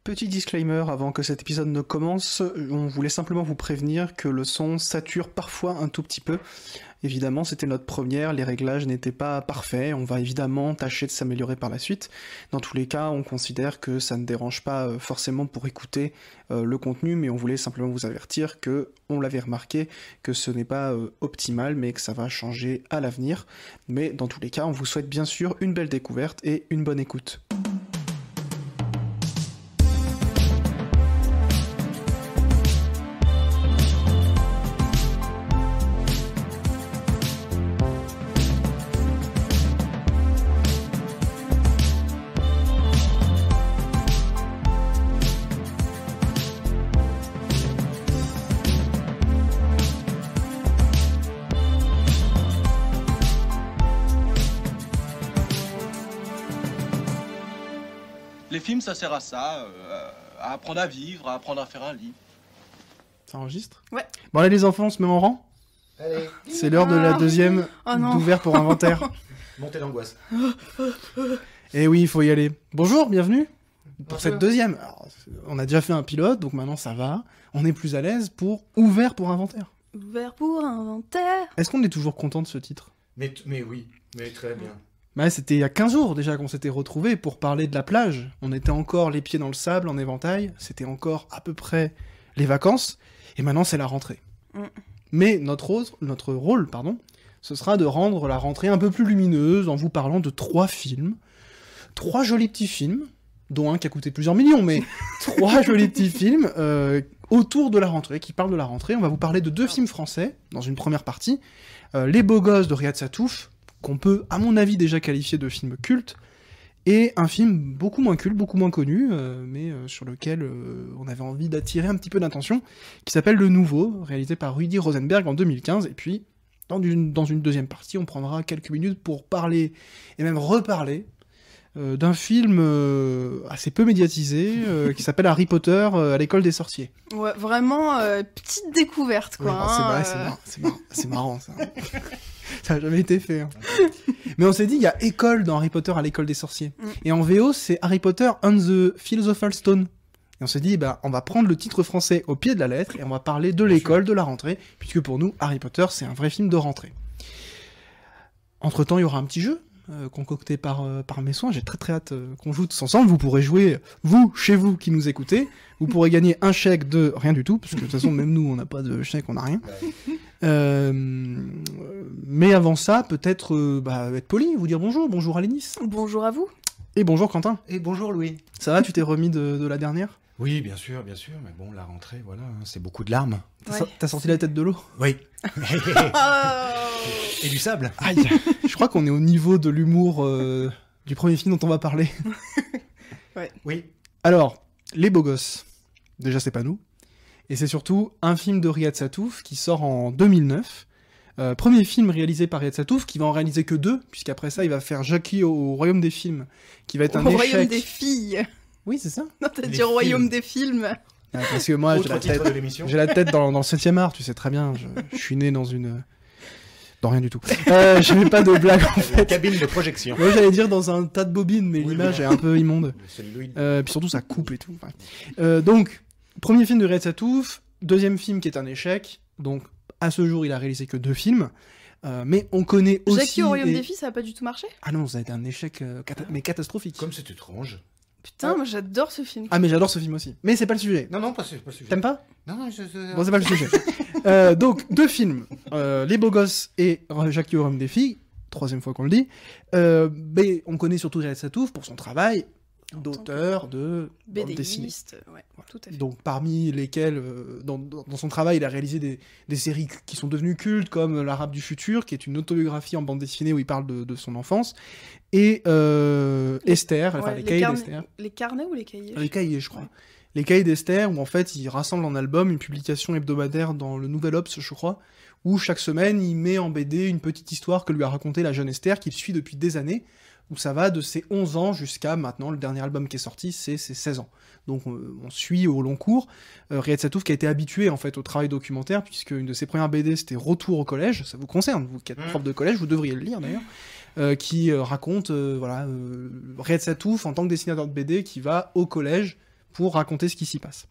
Petit disclaimer avant que cet épisode ne commence, on voulait simplement vous prévenir que le son sature parfois un tout petit peu. Évidemment, c'était notre première, les réglages n'étaient pas parfaits, on va évidemment tâcher de s'améliorer par la suite. Dans tous les cas, on considère que ça ne dérange pas forcément pour écouter le contenu, mais on voulait simplement vous avertir que, on l'avait remarqué, que ce n'est pas optimal, mais que ça va changer à l'avenir. Mais dans tous les cas, on vous souhaite bien sûr une belle découverte et une bonne écoute. Les films, ça sert à ça, à apprendre à vivre, à apprendre à faire un lit. Ça enregistre ? Ouais. Bon allez les enfants, on se met en rang ? Allez, C'est l'heure de la deuxième non. d'ouvert pour inventaire. montez l'angoisse. Et oui, il faut y aller. Bonjour, bienvenue pour Bonjour. cette deuxième. Alors, on a déjà fait un pilote, donc maintenant ça va. On est plus à l'aise pour ouvert pour inventaire. Ouvert pour inventaire. Est-ce qu'on est toujours content de ce titre ? Mais oui, mais très bien. Bah, c'était il y a 15 jours déjà qu'on s'était retrouvés pour parler de la plage. On était encore les pieds dans le sable en éventail. C'était encore à peu près les vacances. Et maintenant c'est la rentrée. Mm. Mais notre rôle, ce sera de rendre la rentrée un peu plus lumineuse en vous parlant de 3 films. 3 jolis petits films, dont un qui a coûté plusieurs millions, mais 3 jolis petits films autour de la rentrée, qui parlent de la rentrée. On va vous parler de 2 films français, dans une première partie. Les Beaux Gosses de Riyad Sattouf, qu'on peut, à mon avis, déjà qualifier de film culte, et un film beaucoup moins culte, beaucoup moins connu, mais sur lequel on avait envie d'attirer un petit peu d'attention, qui s'appelle Le Nouveau, réalisé par Rudi Rosenberg en 2015, et puis, dans une deuxième partie, on prendra quelques minutes pour parler, et même reparler, d'un film assez peu médiatisé, qui s'appelle Harry Potter à l'école des sorciers. Ouais, vraiment petite découverte quoi. Oui, c'est marrant ça. Ça n'a jamais été fait. Hein. Mais on s'est dit, il y a école dans Harry Potter à l'école des sorciers. Et en VO, c'est Harry Potter and the Philosopher's Stone. Et on s'est dit, on va prendre le titre français au pied de la lettre et on va parler de l'école, de la rentrée, puisque pour nous, Harry Potter, c'est un vrai film de rentrée. Entre-temps, il y aura un petit jeu concocté par mes soins. J'ai très très hâte qu'on joue tous ensemble. Vous pourrez jouer, vous, chez vous, qui nous écoutez. Vous pourrez gagner un chèque de rien du tout, parce que de toute façon, même nous, on n'a pas de chèque, on n'a rien. Mais avant ça, peut-être être poli, vous dire bonjour. Bonjour Alénis. Bonjour à vous. Et bonjour Quentin. Et bonjour Louis. Ça va, tu t'es remis de la dernière ? Oui, bien sûr, mais bon, la rentrée, voilà, c'est beaucoup de larmes. T'as sorti la tête de l'eau ? Oui. Oh Et du sable. Aïe. Je crois qu'on est au niveau de l'humour du premier film dont on va parler. Oui. Alors, Les Beaux Gosses. Déjà, c'est pas nous. Et c'est surtout un film de Riyad Sattouf qui sort en 2009. Premier film réalisé par Riyad Sattouf, qui va en réaliser que 2, puisqu'après ça, il va faire Jackie au Royaume des films, qui va être un Au échec. royaume des filles. Oui, c'est ça. Non, t'as Les dit royaume films. des films. Parce que moi, Autre titre de l'émission. j'ai la tête dans le 7e art, tu sais très bien. Je suis né dans une... Dans rien du tout. J'avais pas de blague, en fait. Cabine de projection. Moi, j'allais dire dans un tas de bobines, mais Oui, l'image mais- est un peu immonde. C'est Louis. Puis surtout, ça coupe et tout. Enfin. Donc, premier film de Riyad Sattouf, deuxième film qui est un échec. Donc, à ce jour, il a réalisé que 2 films. Mais on connaît aussi... Jackie au royaume des filles, ça a pas du tout marché. Ah non, ça a été un échec mais catastrophique. Comme c'est étrange. Putain, moi j'adore ce film. Ah, mais j'adore ce film aussi. Mais c'est pas le sujet. Non, pas sujet. T'aimes pas ? Non, Bon, c'est pas le sujet. Donc, 2 films. Les Beaux Gosses et Jackie au royaume des filles. 3e fois qu'on le dit. Mais on connaît surtout Riyad Sattouf pour son travail d'auteur de bande dessinée. BDiste, ouais, tout à fait. Donc parmi lesquels, dans son travail, il a réalisé des séries qui sont devenues cultes, comme L'Arabe du futur, qui est une autobiographie en bande dessinée où il parle de son enfance, et Esther, enfin Ouais, les cahiers d'Esther. Les carnets ou les cahiers Les cahiers, je crois. Les cahiers d'Esther, où en fait il rassemble en album une publication hebdomadaire dans le Nouvel Obs, je crois, où chaque semaine il met en BD une petite histoire que lui a racontée la jeune Esther, qu'il suit depuis des années, où ça va de ses 11 ans jusqu'à maintenant, le dernier album qui est sorti, c'est ses 16 ans. Donc on suit au long cours Riyad Sattouf qui a été habitué en fait au travail documentaire, puisque une de ses premières BD c'était Retour au collège, ça vous concerne, vous qui êtes prof de collège, vous devriez le lire d'ailleurs, qui raconte Riyad Sattouf en tant que dessinateur de BD qui va au collège pour raconter ce qui s'y passe.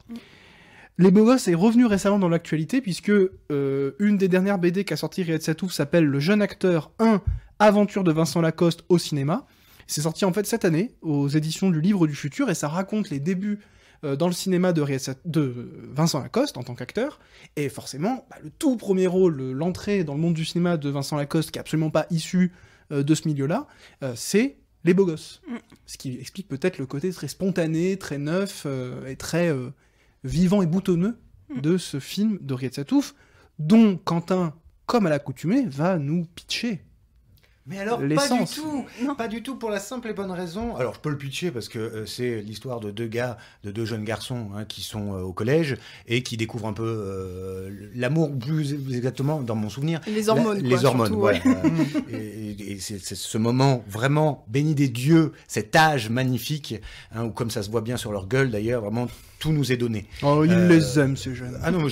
Les Beaux Gosses est revenu récemment dans l'actualité, puisque une des dernières BD qu'a sorti Riyad Satouf s'appelle Le jeune acteur 1, Aventure de Vincent Lacoste au cinéma. C'est sorti en fait cette année aux éditions du Livre du Futur, et ça raconte les débuts dans le cinéma de Vincent Lacoste en tant qu'acteur, et forcément, le tout premier rôle, l'entrée dans le monde du cinéma de Vincent Lacoste, qui est absolument pas issu de ce milieu-là, c'est Les Beaux Gosses. Ce qui explique peut-être le côté très spontané, très neuf, et très vivant et boutonneux de ce film de Riyad Satouf, dont Quentin, comme à l'accoutumée, va nous pitcher. Mais alors, l'essence. pas du tout pour la simple et bonne raison. Alors, je peux le pitcher parce que c'est l'histoire de deux jeunes garçons qui sont au collège et qui découvrent un peu l'amour, plus exactement, dans mon souvenir. Les hormones, les hormones, surtout, voilà. ouais. Et c'est ce moment vraiment béni des dieux, cet âge magnifique, où comme ça se voit bien sur leur gueule d'ailleurs, vraiment tout nous est donné. Oh, ils les aiment, ces jeunes. Ah non,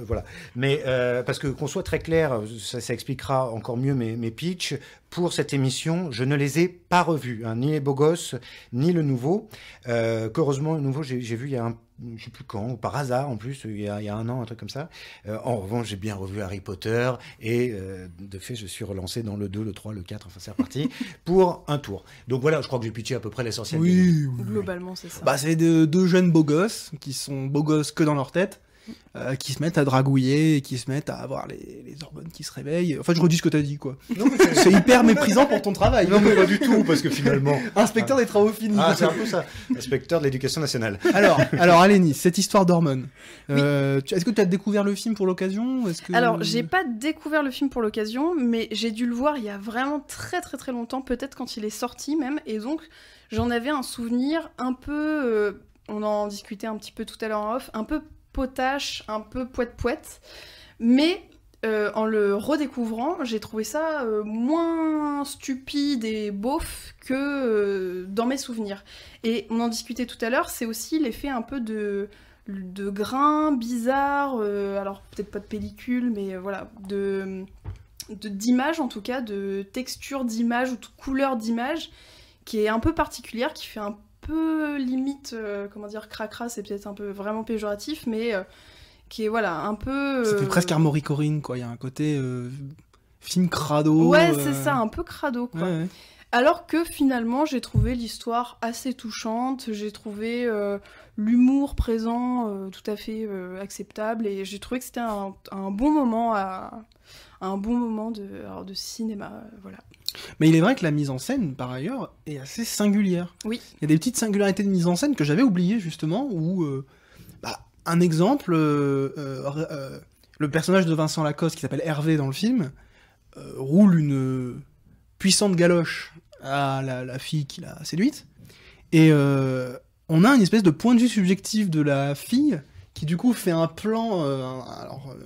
voilà. Mais parce que qu'on soit très clair, ça expliquera encore mieux mes pitchs. Pour cette émission, je ne les ai pas revus, ni les Beaux Gosses, ni le nouveau. Qu'heureusement, le nouveau, j'ai vu il y a je sais plus quand, par hasard en plus, il y a 1 an, un truc comme ça. En revanche, j'ai bien revu Harry Potter et de fait, je suis relancé dans le 2, le 3, le 4, enfin c'est reparti, pour un tour. Donc voilà, je crois que j'ai pitché à peu près l'essentiel. Oui. Globalement, c'est ça. C'est deux jeunes beaux gosses, qui sont beaux gosses que dans leur tête, qui se mettent à dragouiller, et qui se mettent à avoir les hormones qui se réveillent. Enfin, je redis ce que t'as dit, quoi. Non, mais C'est hyper méprisant pour ton travail. non, mais pas du tout, parce que finalement... Inspecteur des travaux finis. Ah, c'est un peu ça. Inspecteur de l'éducation nationale. Alors Alénis, cette histoire d'hormones. Est-ce que tu as découvert le film pour l'occasion? Alors, j'ai pas découvert le film pour l'occasion, mais j'ai dû le voir il y a vraiment très très très longtemps, peut-être quand il est sorti même, et donc j'en avais un souvenir un peu, on en discutait un petit peu tout à l'heure en off, un peu potache, un peu poète-poète, mais en le redécouvrant, j'ai trouvé ça moins stupide et beauf que dans mes souvenirs. Et on en discutait tout à l'heure, c'est aussi l'effet un peu de grains bizarres, alors peut-être pas de pellicule, mais voilà, d'image en tout cas, de texture d'image ou de couleur d'image, qui est un peu particulière, qui fait un peu limite, comment dire, cracra, c'est peut-être un peu vraiment péjoratif, mais qui est voilà, un peu... Ça fait presque Armory Corinne, quoi. Il y a un côté film crado. Ouais, c'est ça, un peu crado, quoi. Ouais. Alors que finalement, j'ai trouvé l'histoire assez touchante, j'ai trouvé l'humour présent tout à fait acceptable, et j'ai trouvé que c'était un bon moment de cinéma, voilà. Mais il est vrai que la mise en scène, par ailleurs, est assez singulière. Oui. Il y a des petites singularités de mise en scène que j'avais oubliées, justement, où... un exemple, le personnage de Vincent Lacoste, qui s'appelle Hervé dans le film, roule une puissante galoche à la fille qu'il a séduite, et on a une espèce de point de vue subjectif de la fille, qui du coup fait un plan,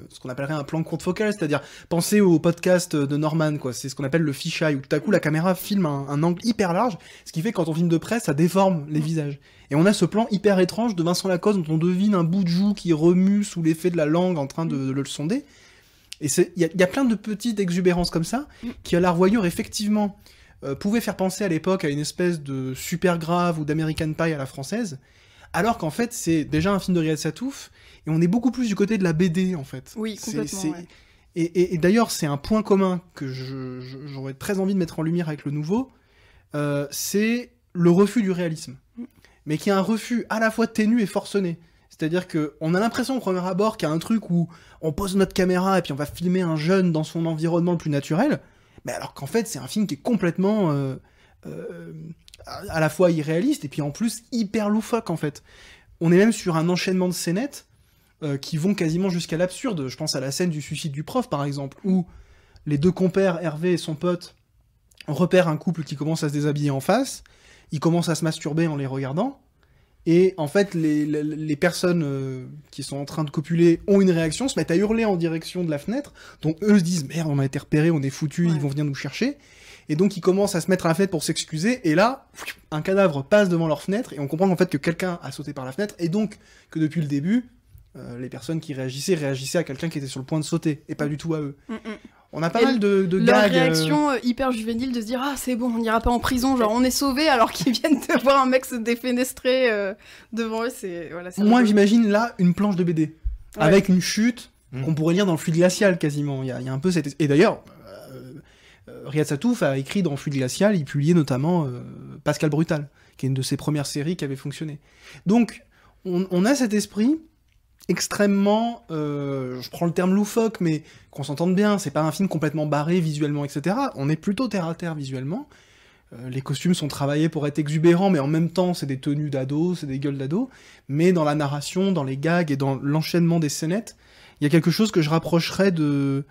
ce qu'on appellerait un plan courte focale, c'est-à-dire penser au podcast de Norman, quoi. C'est ce qu'on appelle le fisheye, où tout à coup la caméra filme un angle hyper large, ce qui fait que quand on filme de près, ça déforme les visages. Et on a ce plan hyper étrange de Vincent Lacoste dont on devine un bout de joue qui remue sous l'effet de la langue en train de le sonder. Et il y a plein de petites exubérances comme ça, qui à la revoyure, effectivement, pouvaient faire penser à l'époque à une espèce de super grave ou d'American Pie à la française, alors qu'en fait, c'est déjà un film de Riyad Satouf, et on est beaucoup plus du côté de la BD, en fait. Oui, complètement, ouais. Et d'ailleurs, c'est un point commun que j'aurais très envie de mettre en lumière avec le nouveau, c'est le refus du réalisme. Mais qui est un refus à la fois ténu et forcené. C'est-à-dire qu'on a l'impression au premier abord qu'il y a un truc où on pose notre caméra et puis on va filmer un jeune dans son environnement le plus naturel, mais alors qu'en fait, c'est un film qui est complètement... à la fois irréaliste et puis en plus hyper loufoque en fait. On est même sur un enchaînement de scénettes qui vont quasiment jusqu'à l'absurde. Je pense à la scène du suicide du prof par exemple, où les deux compères, Hervé et son pote, repèrent un couple qui commence à se déshabiller en face, ils commencent à se masturber en les regardant, et en fait les personnes qui sont en train de copuler ont une réaction, se mettent à hurler en direction de la fenêtre, donc eux se disent merde, on a été repérés, on est foutus, ouais. Ils vont venir nous chercher. Et donc ils commencent à se mettre à la fenêtre pour s'excuser, et là, un cadavre passe devant leur fenêtre, et on comprend en fait que quelqu'un a sauté par la fenêtre, et donc que depuis le début, les personnes qui réagissaient à quelqu'un qui était sur le point de sauter, et pas du tout à eux. On a pas Et mal de Leur gags. réaction hyper juvénile de se dire ah c'est bon, on n'ira pas en prison, genre on est sauvés alors qu'ils viennent de voir un mec se défenestrer devant eux, c'est voilà. C'est Moi, rigolo. j'imagine là une planche de BD Ouais. avec une chute Mm. qu'on pourrait lire dans le Fluide glacial quasiment. Il y a un peu cette. Et d'ailleurs, Riyad Satouf a écrit dans Fluide glacial, il publiait notamment Pascal Brutal, qui est une de ses premières séries qui avait fonctionné. Donc, on a cet esprit extrêmement, je prends le terme loufoque, mais qu'on s'entende bien, c'est pas un film complètement barré visuellement, etc. On est plutôt terre à terre visuellement. Les costumes sont travaillés pour être exubérants, mais en même temps, c'est des tenues d'ados, c'est des gueules d'ados. Mais dans la narration, dans les gags et dans l'enchaînement des scénettes, il y a quelque chose que je rapprocherais de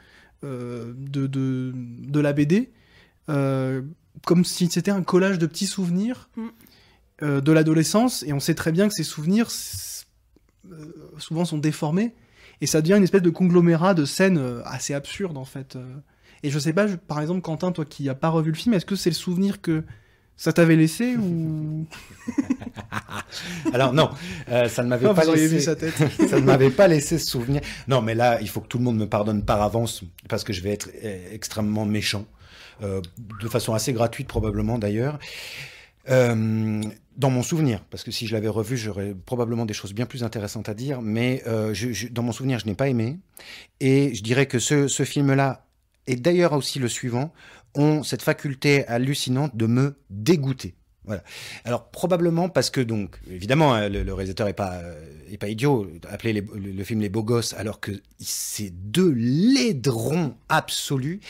la BD, comme si c'était un collage de petits souvenirs de l'adolescence, et on sait très bien que ces souvenirs souvent sont déformés, et ça devient une espèce de conglomérat de scènes assez absurdes en fait. Et je sais pas, par exemple, Quentin, toi qui n'as pas revu le film, est-ce que c'est le souvenir que ça t'avait laissé ou... Alors non, ça ne m'avait Ah, pas vous auriez laissé. vu sa tête. Ça ne m'avait pas laissé ce souvenir. Non, mais là, il faut que tout le monde me pardonne par avance parce que je vais être extrêmement méchant, de façon assez gratuite probablement d'ailleurs. Dans mon souvenir, parce que si je l'avais revu, j'aurais probablement des choses bien plus intéressantes à dire, mais dans mon souvenir, je n'ai pas aimé. Et je dirais que ce film-là, et d'ailleurs aussi le suivant, ont cette faculté hallucinante de me dégoûter. Voilà. Alors probablement parce que donc évidemment le réalisateur est pas idiot, appeler le film Les Beaux Gosses alors que c'est de laidron absolu.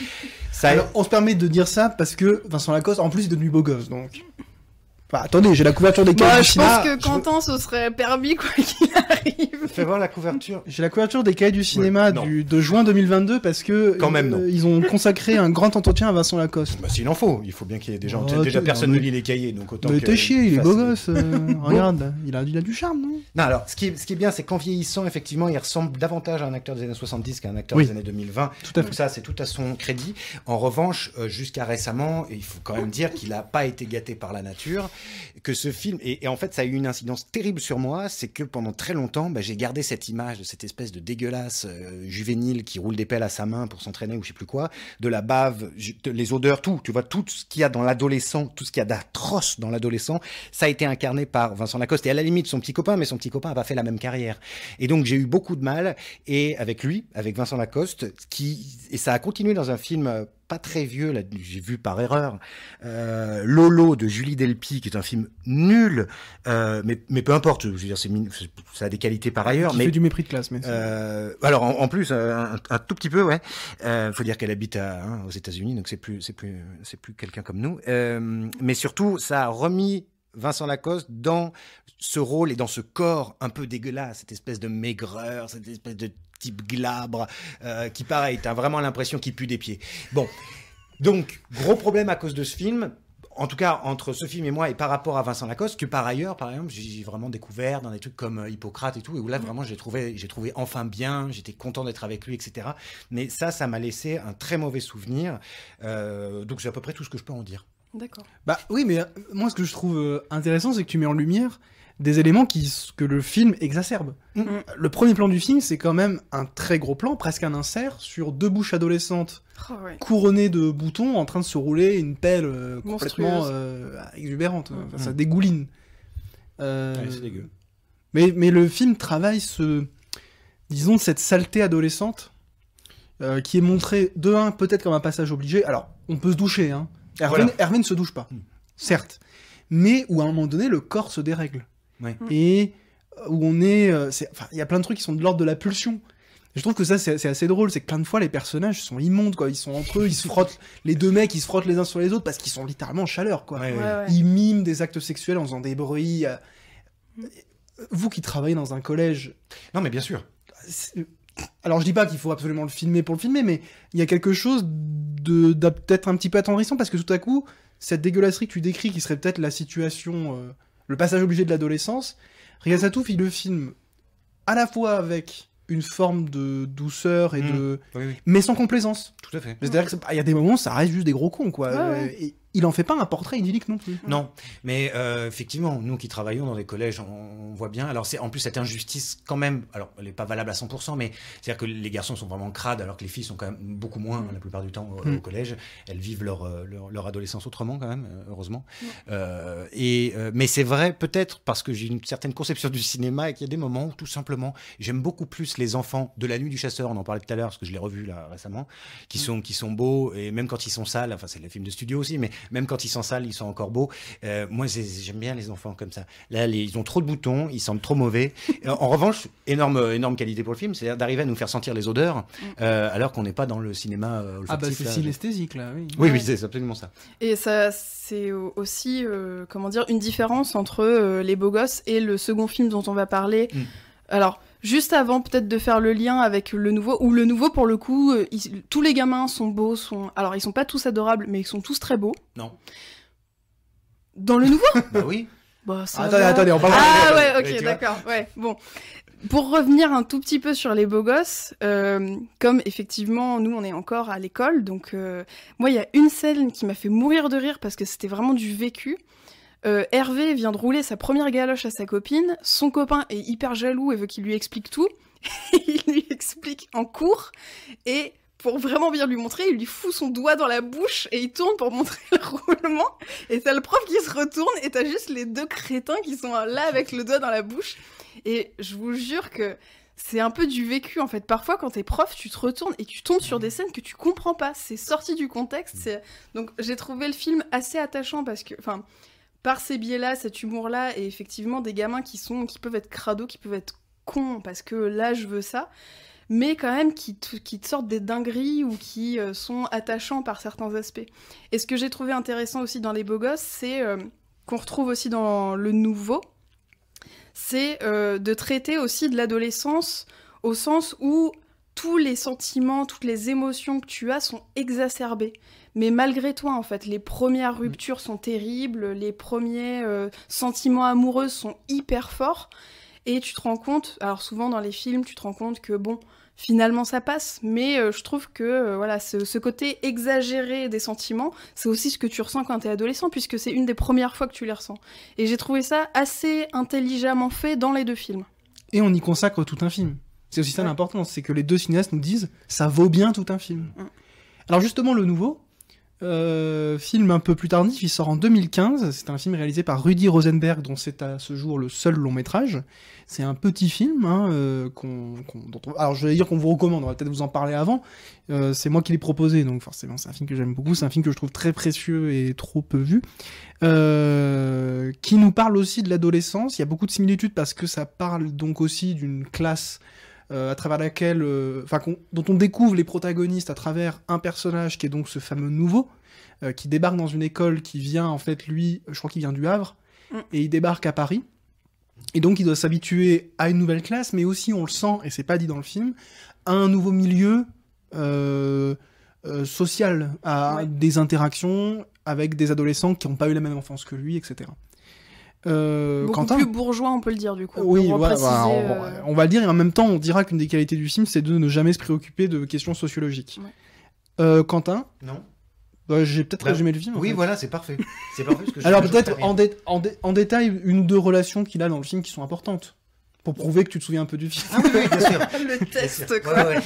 Ça Alors, on se permet de dire ça parce que Vincent Lacoste, en plus, est devenu beau gosse, donc... Enfin, attendez, j'ai la couverture des cahiers Bah, du je cinéma. pense que Quentin se serait permis quoi qu'il arrive. Fais voir la couverture. J'ai la couverture des cahiers du cinéma non. de juin 2022 parce que Quand même, non. ils ont consacré un grand entretien à Vincent Lacoste. Bah, s'il en faut bien qu'il y ait des gens. Oh, Déjà tu- personne non, ne mais- lit les cahiers, donc autant Mais que t'es chier, il est fasse- beau gosse. Regarde, là, il a du charme, non? Non, alors, ce qui est bien, c'est qu'en vieillissant, effectivement, il ressemble davantage à un acteur des années 70 qu'à un acteur Oui. des années 2020. Tout à Donc ça, c'est tout à son crédit. En revanche, jusqu'à récemment, il faut quand même dire qu'il n'a pas été gâté par la nature, que ce film, et en fait, ça a eu une incidence terrible sur moi, c'est que pendant très longtemps, j'ai gardé cette image de cette espèce de dégueulasse juvénile qui roule des pelles à sa main pour s'entraîner ou je sais plus quoi, de la bave, les odeurs, tout, tu vois, tout ce qu'il y a dans l'adolescent, tout ce qu'il y a d'atroce dans l'adolescent, ça a été incarné par Vincent Lacoste, et à la limite son petit copain, mais son petit copain n'a pas fait la même carrière. Et donc j'ai eu beaucoup de mal, et avec lui, avec Vincent Lacoste, et ça a continué dans un film pas très vieux, là, j'ai vu par erreur, Lolo de Julie Delpy, qui est un film nul, mais peu importe, je veux dire, ça a des qualités par ailleurs. Qui Mais fait du mépris de classe, mais... alors en plus un tout petit peu, ouais. Faut dire qu'elle habite aux États-Unis, donc c'est plus quelqu'un comme nous. Mais surtout, ça a remis Vincent Lacoste dans ce rôle et dans ce corps un peu dégueulasse, cette espèce de maigreur, cette espèce de type glabre, qui pareil, t'as vraiment l'impression qu'il pue des pieds. Bon, donc gros problème à cause de ce film. En tout cas, entre ce film et moi, et par rapport à Vincent Lacoste, que par ailleurs, par exemple, j'ai vraiment découvert dans des trucs comme Hippocrate et tout, et où là, vraiment, j'ai trouvé enfin bien, j'étais content d'être avec lui, etc. Mais ça m'a laissé un très mauvais souvenir. Donc, c'est à peu près tout ce que je peux en dire. D'accord. Bah oui, mais moi, ce que je trouve intéressant, c'est que tu mets en lumière des éléments que le film exacerbe. Le premier plan du film, c'est quand même un très gros plan, presque un insert, sur deux bouches adolescentes Oh, ouais. couronnées de boutons en train de se rouler une pelle complètement Monstrueuse. exubérante. Enfin, ça dégouline. C'est dégueu. Mais le film travaille disons, cette saleté adolescente qui est montrée de un peut-être comme un passage obligé. Alors, on peut se doucher, hein. Hervé ne se douche pas, certes. Mais où à un moment donné, le corps se dérègle. Ouais. Et où on est... il y a plein de trucs qui sont de l'ordre de la pulsion. Et je trouve que ça, c'est assez drôle. C'est que plein de fois, les personnages sont immondes, quoi. Ils sont entre eux, ils se frottent... Les deux mecs, ils se frottent les uns sur les autres parce qu'ils sont littéralement en chaleur, quoi. Ouais, ouais. Ouais. Ils miment des actes sexuels en faisant des bruits. Vous qui travaillez dans un collège... Non, mais bien sûr. Alors je dis pas qu'il faut absolument le filmer pour le filmer, mais il y a quelque chose de peut-être un petit peu attendrissant parce que tout à coup, cette dégueulasserie que tu décris, qui serait peut-être la situation, le passage obligé de l'adolescence, Riyad Satouf, il le filme à la fois avec une forme de douceur et Oui, oui. mais sans complaisance. Tout à fait. C'est-à-dire qu'il y a des moments, ça reste juste des gros cons, quoi. Ouais, ouais. il en fait pas un portrait idyllique non plus. Non, mais effectivement, nous qui travaillons dans des collèges, on voit bien. Alors, en plus, cette injustice, quand même, alors, elle n'est pas valable à 100%, mais c'est-à-dire que les garçons sont vraiment crades, alors que les filles sont quand même beaucoup moins, la plupart du temps, au collège. Elles vivent leur adolescence autrement, quand même, heureusement. Mais c'est vrai, peut-être, parce que j'ai une certaine conception du cinéma et qu'il y a des moments où, tout simplement, j'aime beaucoup plus les enfants de La Nuit du Chasseur, on en parlait tout à l'heure, parce que je l'ai revu là récemment, qui sont beaux, et même quand ils sont sales, enfin, c'est les films de studio aussi, mais même quand ils sont sales, ils sont encore beaux. Moi, j'aime bien les enfants comme ça. Là, ils ont trop de boutons, ils sentent trop mauvais. En revanche, énorme qualité pour le film, c'est-à-dire d'arriver à nous faire sentir les odeurs, alors qu'on n'est pas dans le cinéma olfactif. Ah bah c'est synesthésique là, oui. Oui, c'est absolument ça. Et ça, c'est aussi, comment dire, une différence entre Les Beaux Gosses et le second film dont on va parler. Alors, juste avant peut-être de faire le lien avec le nouveau, où le nouveau pour le coup, tous les gamins sont beaux, alors ils sont pas tous adorables, mais ils sont tous très beaux. Non. Dans le nouveau Bah oui. Bah, ça attendez, on parle. Ah ouais, ok, d'accord, ouais, bon. Pour revenir un tout petit peu sur Les Beaux Gosses, comme effectivement, nous, on est encore à l'école, donc moi, il y a une scène qui m'a fait mourir de rire parce que c'était vraiment du vécu. Hervé vient de rouler sa première galoche à sa copine, son copain est hyper jaloux et veut qu'il lui explique tout, il lui explique en cours, et pour vraiment bien lui montrer, il lui fout son doigt dans la bouche et il tourne pour montrer le roulement, et t'as le prof qui se retourne et t'as juste les deux crétins qui sont là avec le doigt dans la bouche, et je vous jure que c'est un peu du vécu en fait. Parfois quand t'es prof, tu te retournes et tu tombes sur des scènes que tu comprends pas, c'est sorti du contexte, donc j'ai trouvé le film assez attachant parce que, enfin, par ces biais-là, cet humour-là, et effectivement des gamins qui peuvent être crados, qui peuvent être cons, parce que là, je veux ça, mais quand même qui te sortent des dingueries ou qui sont attachants par certains aspects. Et ce que j'ai trouvé intéressant aussi dans Les Beaux Gosses, c'est qu'on retrouve aussi dans le nouveau, c'est de traiter aussi de l'adolescence au sens où tous les sentiments, toutes les émotions que tu as sont exacerbées. Mais malgré toi, en fait, les premières ruptures sont terribles, les premiers sentiments amoureux sont hyper forts, et tu te rends compte, alors souvent dans les films, tu te rends compte que bon, finalement ça passe, mais je trouve que voilà, ce côté exagéré des sentiments, c'est aussi ce que tu ressens quand t'es adolescent, puisque c'est une des premières fois que tu les ressens. Et j'ai trouvé ça assez intelligemment fait dans les deux films. Et on y consacre tout un film. C'est aussi ça l'importance, c'est que les deux cinéastes nous disent ça vaut bien tout un film. Alors justement, le nouveau, film un peu plus tardif, il sort en 2015, c'est un film réalisé par Rudy Rosenberg, dont c'est à ce jour le seul long métrage. C'est un petit film, alors je vais dire qu'on vous recommande, on va peut-être vous en parler avant, c'est moi qui l'ai proposé, donc forcément c'est un film que j'aime beaucoup, c'est un film que je trouve très précieux et trop peu vu, qui nous parle aussi de l'adolescence. Il y a beaucoup de similitudes parce que ça parle donc aussi d'une classe à travers laquelle, dont on découvre les protagonistes à travers un personnage qui est donc ce fameux nouveau, qui débarque dans une école qui vient, en fait, lui, je crois qu'il vient du Havre, et il débarque à Paris, et donc il doit s'habituer à une nouvelle classe, mais aussi, on le sent, et c'est pas dit dans le film, à un nouveau milieu social, à des interactions avec des adolescents qui n'ont pas eu la même enfance que lui, etc. Beaucoup Quentin, plus bourgeois, on peut le dire, du coup. oui, Pour voilà, repréciser, on va le dire, et en même temps, on dira qu'une des qualités du film, c'est de ne jamais se préoccuper de questions sociologiques. Quentin, Non. j'ai peut-être résumé le film. Oui, en fait. voilà, c'est parfait. C'est parfait parce que Alors peut-être en détail, une ou deux relations qu'il a dans le film qui sont importantes, pour prouver que tu te souviens un peu du film. Ah oui, bien sûr. le test, Ouais, quoi. ouais.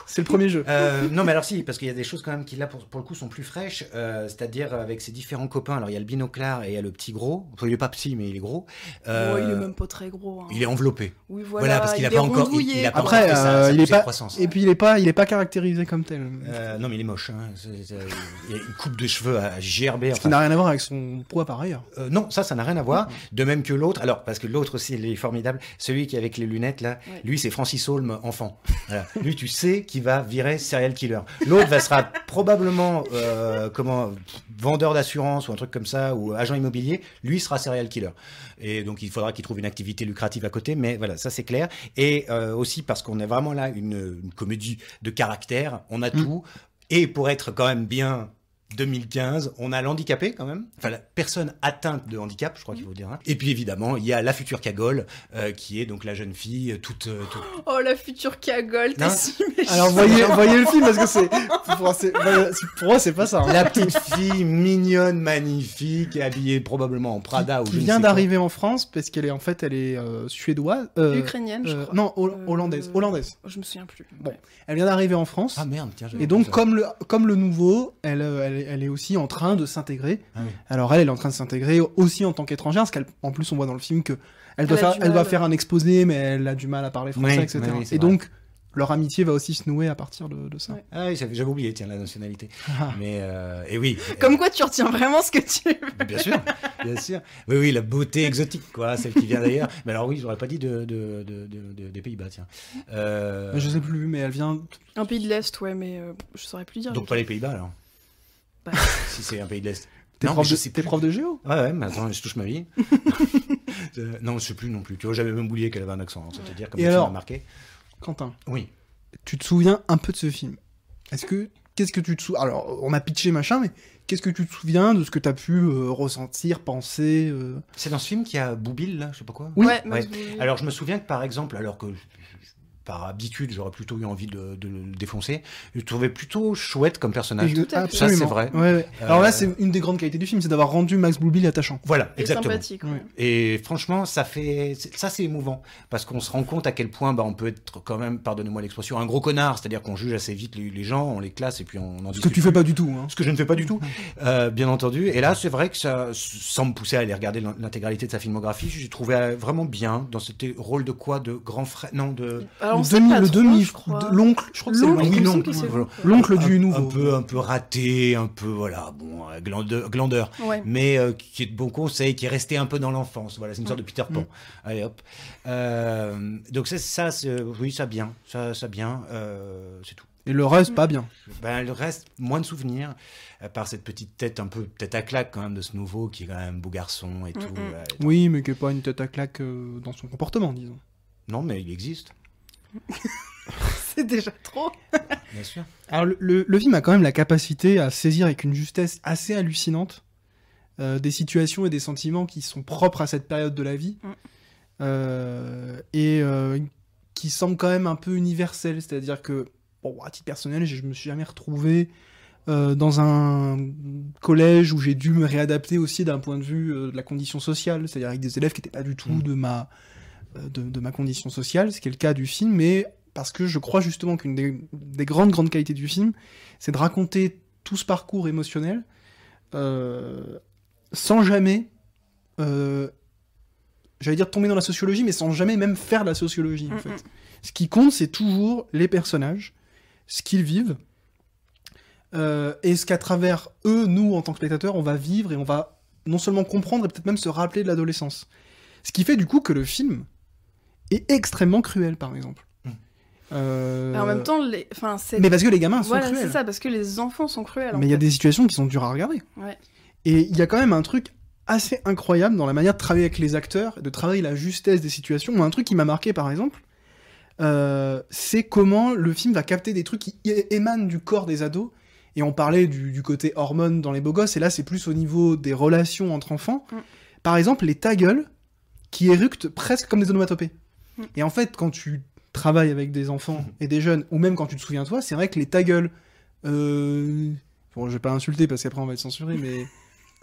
C'est le premier jeu. Non, mais alors si, parce qu'il y a des choses quand même qui là pour le coup sont plus fraîches, c'est-à-dire avec ses différents copains. Alors il y a le binoclard et il y a le petit gros. Enfin, il est pas petit, mais il est gros. Il est même pas très gros. Hein. Il est envoppé. Oui, voilà, parce qu'il a il pas est encore. rondouillé. Il a pas Après, encore fait sa il est pas. croissance. Et puis il est pas caractérisé comme tel. Non, mais il est moche. Hein. Il a une coupe de cheveux à gerber. Ce qui n'a rien à voir avec son poids par ailleurs. Non, ça n'a rien à voir. De même que l'autre. Alors, parce que l'autre aussi, il est formidable. Celui qui est avec les lunettes là, lui, c'est Francis Holm enfant. Voilà. Lui, tu sais qu'il va virer serial killer. L'autre sera probablement vendeur d'assurance ou un truc comme ça, ou agent immobilier. Lui sera serial killer. Et donc, il faudra qu'il trouve une activité lucrative à côté. Mais voilà, ça c'est clair. Et aussi parce qu'on a vraiment là une comédie de caractère. On a tout. Et pour être quand même bien 2015, on a l'handicapé quand même, enfin la personne atteinte de handicap, je crois qu'il faut dire. Hein. Et puis évidemment, il y a la future cagole, qui est donc la jeune fille toute. Oh, la future cagole, t'es Non. si méchant. Alors voyez le film parce que pour moi c'est pas ça. Hein. La petite fille mignonne, magnifique, habillée probablement en Prada ou je Qui ne vient sais quoi. d'arriver en France parce qu'elle est en fait suédoise. Ukrainienne, je crois. Non, hollandaise. Hollandaise. Je me souviens plus. Bon. Ouais. Elle vient d'arriver en France. Ah merde, tiens. j'avais Et donc, pas ça. comme le nouveau, elle est aussi en train de s'intégrer. Ah oui. Alors elle est en train de s'intégrer aussi en tant qu'étrangère, parce qu'en plus on voit dans le film que elle doit a du faire mal. un exposé, mais elle a du mal à parler français, Oui, etc. oui, c'est Et vrai. donc leur amitié va aussi se nouer à partir de ça. Ouais. Ah oui, j'avais oublié, tiens, la nationalité. Ah. Mais et oui. Comme quoi, tu retiens vraiment ce que tu veux. Bien sûr, bien sûr. Oui, oui, la beauté exotique, quoi, celle qui vient d'ailleurs. Mais alors oui, j'aurais pas dit des Pays-Bas, tiens. Je sais plus, mais elle vient. Un pays de l'Est, ouais, mais je saurais plus dire. Donc pas les Pays-Bas alors. Bah. Si c'est un pays de l'Est. T'es Non, prof, mais je sais t'es plus. prof de géo. Ouais, ouais, mais attends, je touche ma vie. Non, je sais plus non plus. Tu vois, j'avais même oublié qu'elle avait un accent. C'est à dire comme Et le film alors a marqué. Quentin, Oui. tu te souviens un peu de ce film? Qu'est-ce que tu te souviens? Alors, on a pitché machin, mais qu'est-ce que tu te souviens de ce que t'as pu ressentir, penser C'est dans ce film qu'il y a Boubil, là, je sais pas quoi. Oui. Ouais, Ouais. Max Boublil. Alors je me souviens que par exemple, alors que par habitude j'aurais plutôt eu envie de le défoncer, je le trouvais plutôt chouette comme personnage. Tout à fait. Ça c'est vrai. Ouais, ouais. Alors là, Euh, c'est une des grandes qualités du film, c'est d'avoir rendu Max Boublil attachant. Voilà, Et exactement. sympathique. Ouais. Ouais. Et franchement, ça c'est émouvant parce qu'on se rend compte à quel point on peut être quand même, pardonnez-moi l'expression, un gros connard, c'est-à-dire qu'on juge assez vite les gens, on les classe et puis on en Ce que tu fais pas du tout. Hein. Ce que je ne fais pas du tout, bien entendu. Et là, c'est vrai que ça, sans me pousser à aller regarder l'intégralité de sa filmographie, j'ai trouvé vraiment bien dans ce rôle de quoi, de grand frère, non, de Alors, on Le sait demi, pas le trop, demi, je crois. l'oncle, je crois que c'est L'oncle, l'oncle. il me semble l'oncle, que c'est voilà. l'oncle. L'oncle du nouveau. un peu raté, un peu voilà, bon, glandeur, Ouais. mais qui est de bons conseils, qui est resté un peu dans l'enfance. Voilà, c'est une sorte de Peter Pan. Allez hop. Donc ça, oui, ça bien, ça bien, c'est tout. Et le reste, pas bien. Ben, le reste, moins de souvenirs, à part cette petite tête un peu tête à claque quand même de ce nouveau qui est quand même beau garçon et tout. Oui, mais qui est pas une tête à claque dans son comportement, disons. Non, mais il existe, C'est déjà trop. bien sûr. Alors le film a quand même la capacité à saisir avec une justesse assez hallucinante des situations et des sentiments qui sont propres à cette période de la vie et qui semblent quand même un peu universels. C'est-à-dire que, bon, à titre personnel, je me suis jamais retrouvé dans un collège où j'ai dû me réadapter aussi d'un point de vue de la condition sociale, c'est-à-dire avec des élèves qui n'étaient pas du tout de ma condition sociale, ce qui est le cas du film, mais parce que je crois justement qu'une des grandes qualités du film, c'est de raconter tout ce parcours émotionnel sans jamais, j'allais dire tomber dans la sociologie, mais sans jamais même faire de la sociologie, en fait. Ce qui compte, c'est toujours les personnages, ce qu'ils vivent, et ce qu'à travers eux, nous, en tant que spectateurs, on va vivre et on va non seulement comprendre et peut-être même se rappeler de l'adolescence. Ce qui fait du coup que le film est extrêmement cruel, par exemple. En même temps, Mais parce que les gamins sont voilà, cruels. c'est ça, parce que les enfants sont cruels. en Mais il y a fait. des situations qui sont dures à regarder. Ouais. Et il y a quand même un truc assez incroyable dans la manière de travailler avec les acteurs, de travailler la justesse des situations. Un truc qui m'a marqué, par exemple, c'est comment le film va capter des trucs qui émanent du corps des ados. Et on parlait du côté hormones dans les beaux gosses, et là c'est plus au niveau des relations entre enfants. Par exemple, les ta gueule qui éructent presque comme des onomatopées. Et en fait, quand tu travailles avec des enfants et des jeunes, ou même quand tu te souviens de toi, c'est vrai que les ta gueule... Bon, je vais pas insulter parce qu'après on va être censuré, mais...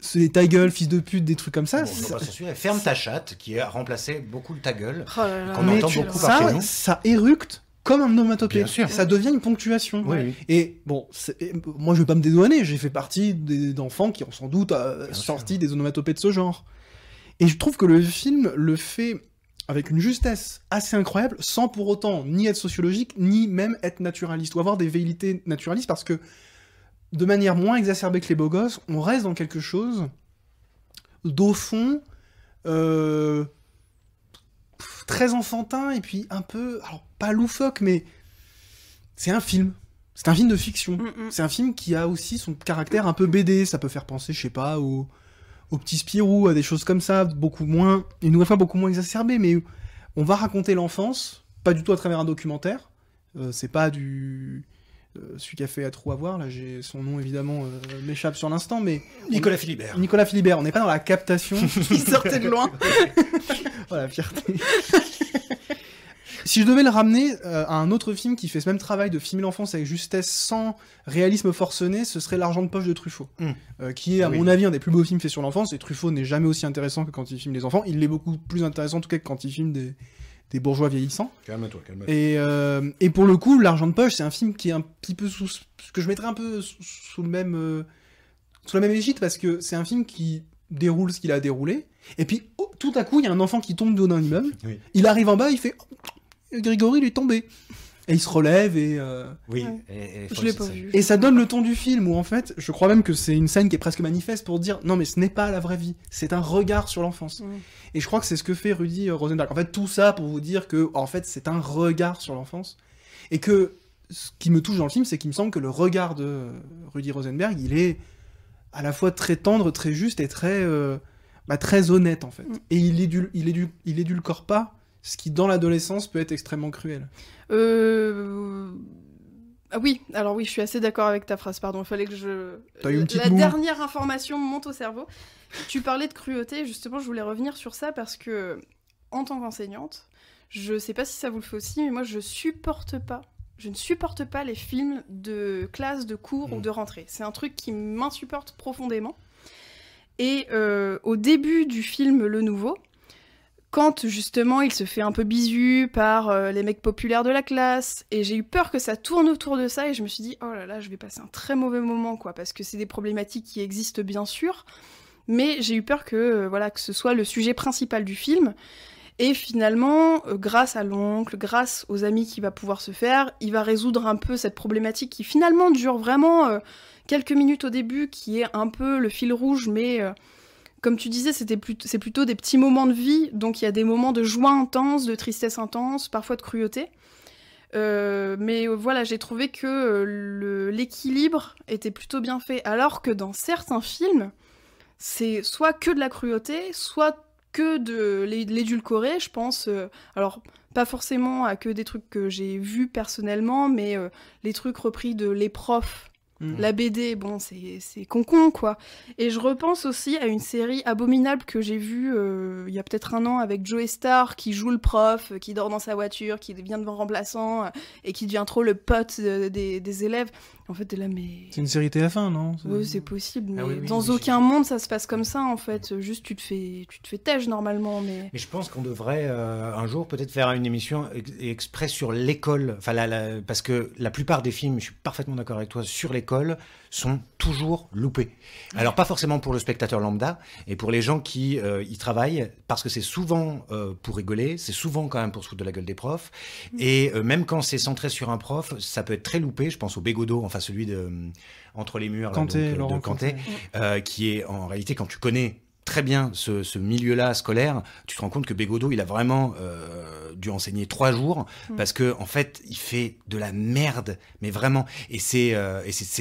C'est les ta gueule, fils de pute, des trucs comme ça. Bon, on va pas censurer. Ferme ta chatte, qui a remplacé beaucoup le ta gueule. Oh là là. Qu'on Mais entend beaucoup par chez nous. ça éructe comme un onomatopée. Bien sûr. Ça devient une ponctuation. Oui, oui. Et bon, moi je vais pas me dédouaner, j'ai fait partie d'enfants qui ont sans doute sorti des onomatopées de ce genre. Et je trouve que le film le fait avec une justesse assez incroyable, sans pour autant ni être sociologique, ni même être naturaliste, ou avoir des velléités naturalistes, parce que de manière moins exacerbée que les beaux gosses, on reste dans quelque chose d'au fond très enfantin, et puis un peu, alors pas loufoque, mais c'est un film. C'est un film de fiction. C'est un film qui a aussi son caractère un peu BD. Ça peut faire penser, je sais pas, au petit Spirou, à des choses comme ça, beaucoup moins, une nouvelle fois beaucoup moins exacerbées, mais on va raconter l'enfance, pas du tout à travers un documentaire. C'est pas du celui qui a fait À Trou à voir, là, son nom évidemment m'échappe sur l'instant, mais... Nicolas Philibert. Nicolas Philibert, on n'est pas dans la captation. Il sortait de loin. Voilà, fierté. Si je devais le ramener à un autre film qui fait ce même travail de filmer l'enfance avec justesse sans réalisme forcené, ce serait L'Argent de poche de Truffaut, qui est à mon avis un des plus beaux films faits sur l'enfance, et Truffaut n'est jamais aussi intéressant que quand il filme des enfants, il est beaucoup plus intéressant en tout cas que quand il filme des bourgeois vieillissants. Calme-toi. Et pour le coup, L'Argent de poche, c'est un film qui est un petit peu ce que je mettrais un peu sous le même sous la même égide, parce que c'est un film qui déroule ce qu'il a déroulé, et puis tout à coup, il y a un enfant qui tombe du haut d'un immeuble, il arrive en bas, il fait... Grégory, il est tombé. Et il se relève et... Oui, et je l'ai pas vu. Et ça donne le ton du film où en fait, je crois même que c'est une scène qui est presque manifeste pour dire non mais ce n'est pas la vraie vie, c'est un regard sur l'enfance. Et je crois que c'est ce que fait Rudy Rosenberg. En fait, tout ça pour vous dire que en fait c'est un regard sur l'enfance. Et que ce qui me touche dans le film, c'est qu'il me semble que le regard de Rudy Rosenberg, il est à la fois très tendre, très juste et très honnête en fait. Et il édulcore pas ce qui, dans l'adolescence, peut être extrêmement cruel. Ah oui, alors oui, je suis assez d'accord avec ta phrase, pardon, il fallait que je... T'as eu une petite La moue. dernière information me monte au cerveau. Tu parlais de cruauté, justement, je voulais revenir sur ça parce que, en tant qu'enseignante, je sais pas si ça vous le fait aussi, mais moi, je ne supporte pas les films de classe, de cours ou de rentrée. C'est un truc qui m'insupporte profondément. Et au début du film Le Nouveau, quand justement il se fait un peu bisu par les mecs populaires de la classe, et j'ai eu peur que ça tourne autour de ça, et je me suis dit oh là là, je vais passer un très mauvais moment, quoi, parce que c'est des problématiques qui existent bien sûr, mais j'ai eu peur que que ce soit le sujet principal du film. Et finalement, grâce à l'oncle, grâce aux amis qu'il va pouvoir se faire, il va résoudre un peu cette problématique qui finalement dure vraiment quelques minutes au début, qui est un peu le fil rouge, mais comme tu disais, c'est plutôt des petits moments de vie, donc il y a des moments de joie intense, de tristesse intense, parfois de cruauté. Mais voilà, j'ai trouvé que l'équilibre était plutôt bien fait, alors que dans certains films, c'est soit que de la cruauté, soit que de l'édulcoré, je pense. Alors, pas forcément à que des trucs que j'ai vus personnellement, mais les trucs repris de Les Profs, la BD, bon, c'est con, quoi. Et je repense aussi à une série abominable que j'ai vue il y a peut-être un an avec Joey Starr, qui joue le prof, qui dort dans sa voiture, qui devient devant remplaçant, et qui devient trop le pote des élèves. En fait, t'es là, mais... C'est une série TF1, non? Oui, c'est possible, mais dans aucun monde ça se passe comme ça, en fait. Juste, tu te fais têche, normalement, mais... Mais je pense qu'on devrait, un jour, peut-être faire une émission exprès sur l'école. Enfin, parce que la plupart des films, je suis parfaitement d'accord avec toi, sur l'école, sont toujours loupés. Alors, pas forcément pour le spectateur lambda, et pour les gens qui y travaillent, parce que c'est souvent pour rigoler, c'est souvent quand même pour se foutre de la gueule des profs, et même quand c'est centré sur un prof, ça peut être très loupé. Je pense au Bégodeau, enfin celui de Entre les murs, Kanté, là, Laurent de Kanté, Kanté. qui est en réalité, quand tu connais très bien ce milieu-là scolaire, tu te rends compte que Bégodeau, il a vraiment dû enseigner 3 jours, parce que en fait, il fait de la merde, mais vraiment. Et c'est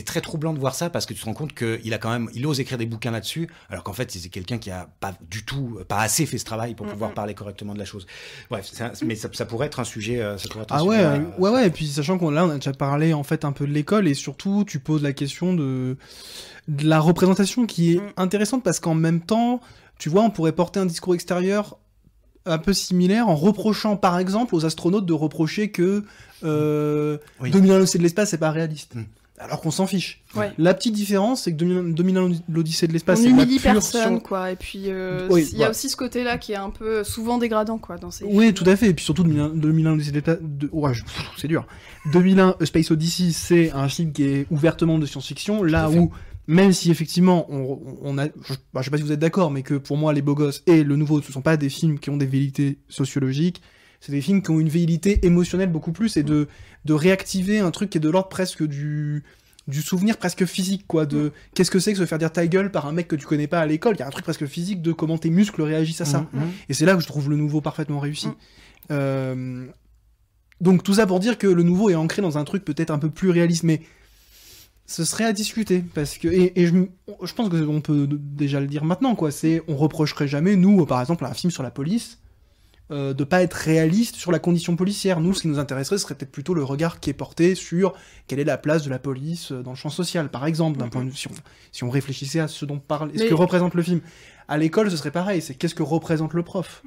très troublant de voir ça, parce que tu te rends compte qu'il ose écrire des bouquins là-dessus, alors qu'en fait, c'est quelqu'un qui a pas assez fait ce travail pour pouvoir parler correctement de la chose. Bref, mais ça pourrait être un sujet. Ouais. Et puis sachant qu'on a déjà parlé en fait un peu de l'école, et surtout, tu poses la question de la représentation qui est intéressante, parce qu'en même temps, tu vois, on pourrait porter un discours extérieur un peu similaire en reprochant par exemple aux astronautes de reprocher que 2001 l'Odyssée de l'espace c'est pas réaliste. Alors qu'on s'en fiche. Ouais. La petite différence, c'est que 2001 l'Odyssée de l'espace, on c'est la humilie pure personne, quoi. Et puis, il y a aussi ce côté-là qui est un peu souvent dégradant, quoi, dans ces Oui, films. tout à fait. Et puis surtout, 2001 l'Odyssée de l'espace... c'est dur. 2001 A Space Odyssey, c'est un film qui est ouvertement de science-fiction, là où, même si effectivement, on a... je sais pas si vous êtes d'accord, mais que pour moi, Les Beaux Gosses et Le Nouveau, ce sont pas des films qui ont des velléités sociologiques, c'est des films qui ont une velléité émotionnelle beaucoup plus, et de réactiver un truc qui est de l'ordre presque du souvenir presque physique, quoi, de qu'est-ce que c'est que se faire dire ta gueule par un mec que tu connais pas à l'école. Il y a un truc presque physique de comment tes muscles réagissent à ça. Et c'est là que je trouve Le Nouveau parfaitement réussi. Donc tout ça pour dire que Le Nouveau est ancré dans un truc peut-être un peu plus réaliste, mais ce serait à discuter, parce que je pense qu'on peut déjà le dire maintenant, quoi. On reprocherait jamais, nous, par exemple, un film sur la police, de pas être réaliste sur la condition policière. Nous, ce qui nous intéresserait, ce serait peut-être plutôt le regard qui est porté sur quelle est la place de la police dans le champ social, par exemple, d'un point de vue, si on réfléchissait à ce dont parle, ce que représente le film. À l'école, ce serait pareil, c'est qu'est-ce que représente le prof.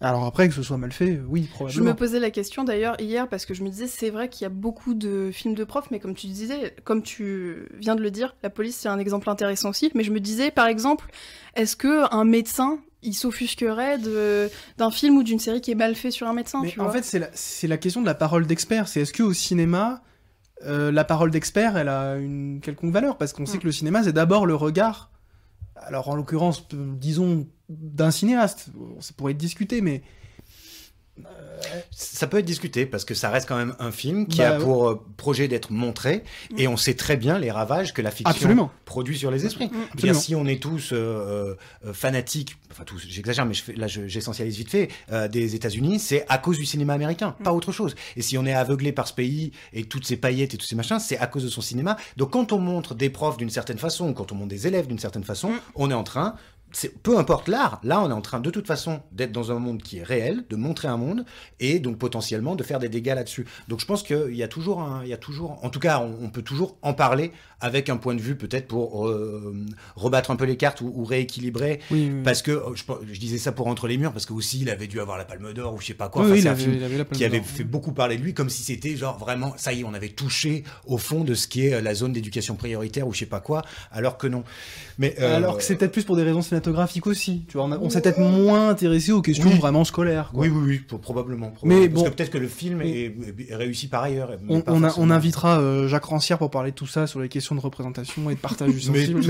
Alors après, que ce soit mal fait, oui, probablement. Je me posais la question d'ailleurs hier, parce que je me disais, c'est vrai qu'il y a beaucoup de films de profs, mais comme tu disais, comme tu viens de le dire, la police, c'est un exemple intéressant aussi, mais je me disais, par exemple, est-ce qu'un médecin, il s'offusquerait d'un film ou d'une série qui est mal fait sur un médecin, mais en fait, c'est la question de la parole d'expert. C'est est-ce qu'au cinéma, la parole d'expert, elle a une quelconque valeur? Parce qu'on sait que le cinéma, c'est d'abord le regard. Alors, en l'occurrence, disons, d'un cinéaste. Ça pourrait être discuté, mais... Ça peut être discuté, parce que ça reste quand même un film qui a pour projet d'être montré, et on sait très bien les ravages que la fiction produit sur les esprits. Bien, si on est tous fanatiques, enfin tous, j'exagère, mais j'essentialise vite fait, des États-Unis, c'est à cause du cinéma américain, pas autre chose. Et si on est aveuglé par ce pays, et toutes ces paillettes et tous ces machins, c'est à cause de son cinéma. Donc quand on montre des profs d'une certaine façon, quand on montre des élèves d'une certaine façon, on est en train... peu importe l'art, là on est en train de toute façon d'être dans un monde qui est réel, de montrer un monde, et donc potentiellement de faire des dégâts là-dessus. Donc je pense qu'il y a toujours, en tout cas on peut toujours en parler avec un point de vue peut-être pour rebattre un peu les cartes ou rééquilibrer, parce que je disais ça pour Entre les murs, parce que aussi il avait dû avoir la Palme d'Or ou je sais pas quoi, c'est un film qui avait fait beaucoup parler de lui, comme si c'était genre vraiment, ça y est, on avait touché au fond de ce qui est la zone d'éducation prioritaire ou je sais pas quoi, alors que non. Mais, alors que c'est peut-être plus pour des raisons cinématographique aussi, tu vois, on s'est peut-être moins intéressé aux questions vraiment scolaires, quoi. Oui, probablement. Mais parce que peut-être que le film est réussi par ailleurs. On invitera Jacques Rancière pour parler de tout ça sur les questions de représentation et de partage du sensible.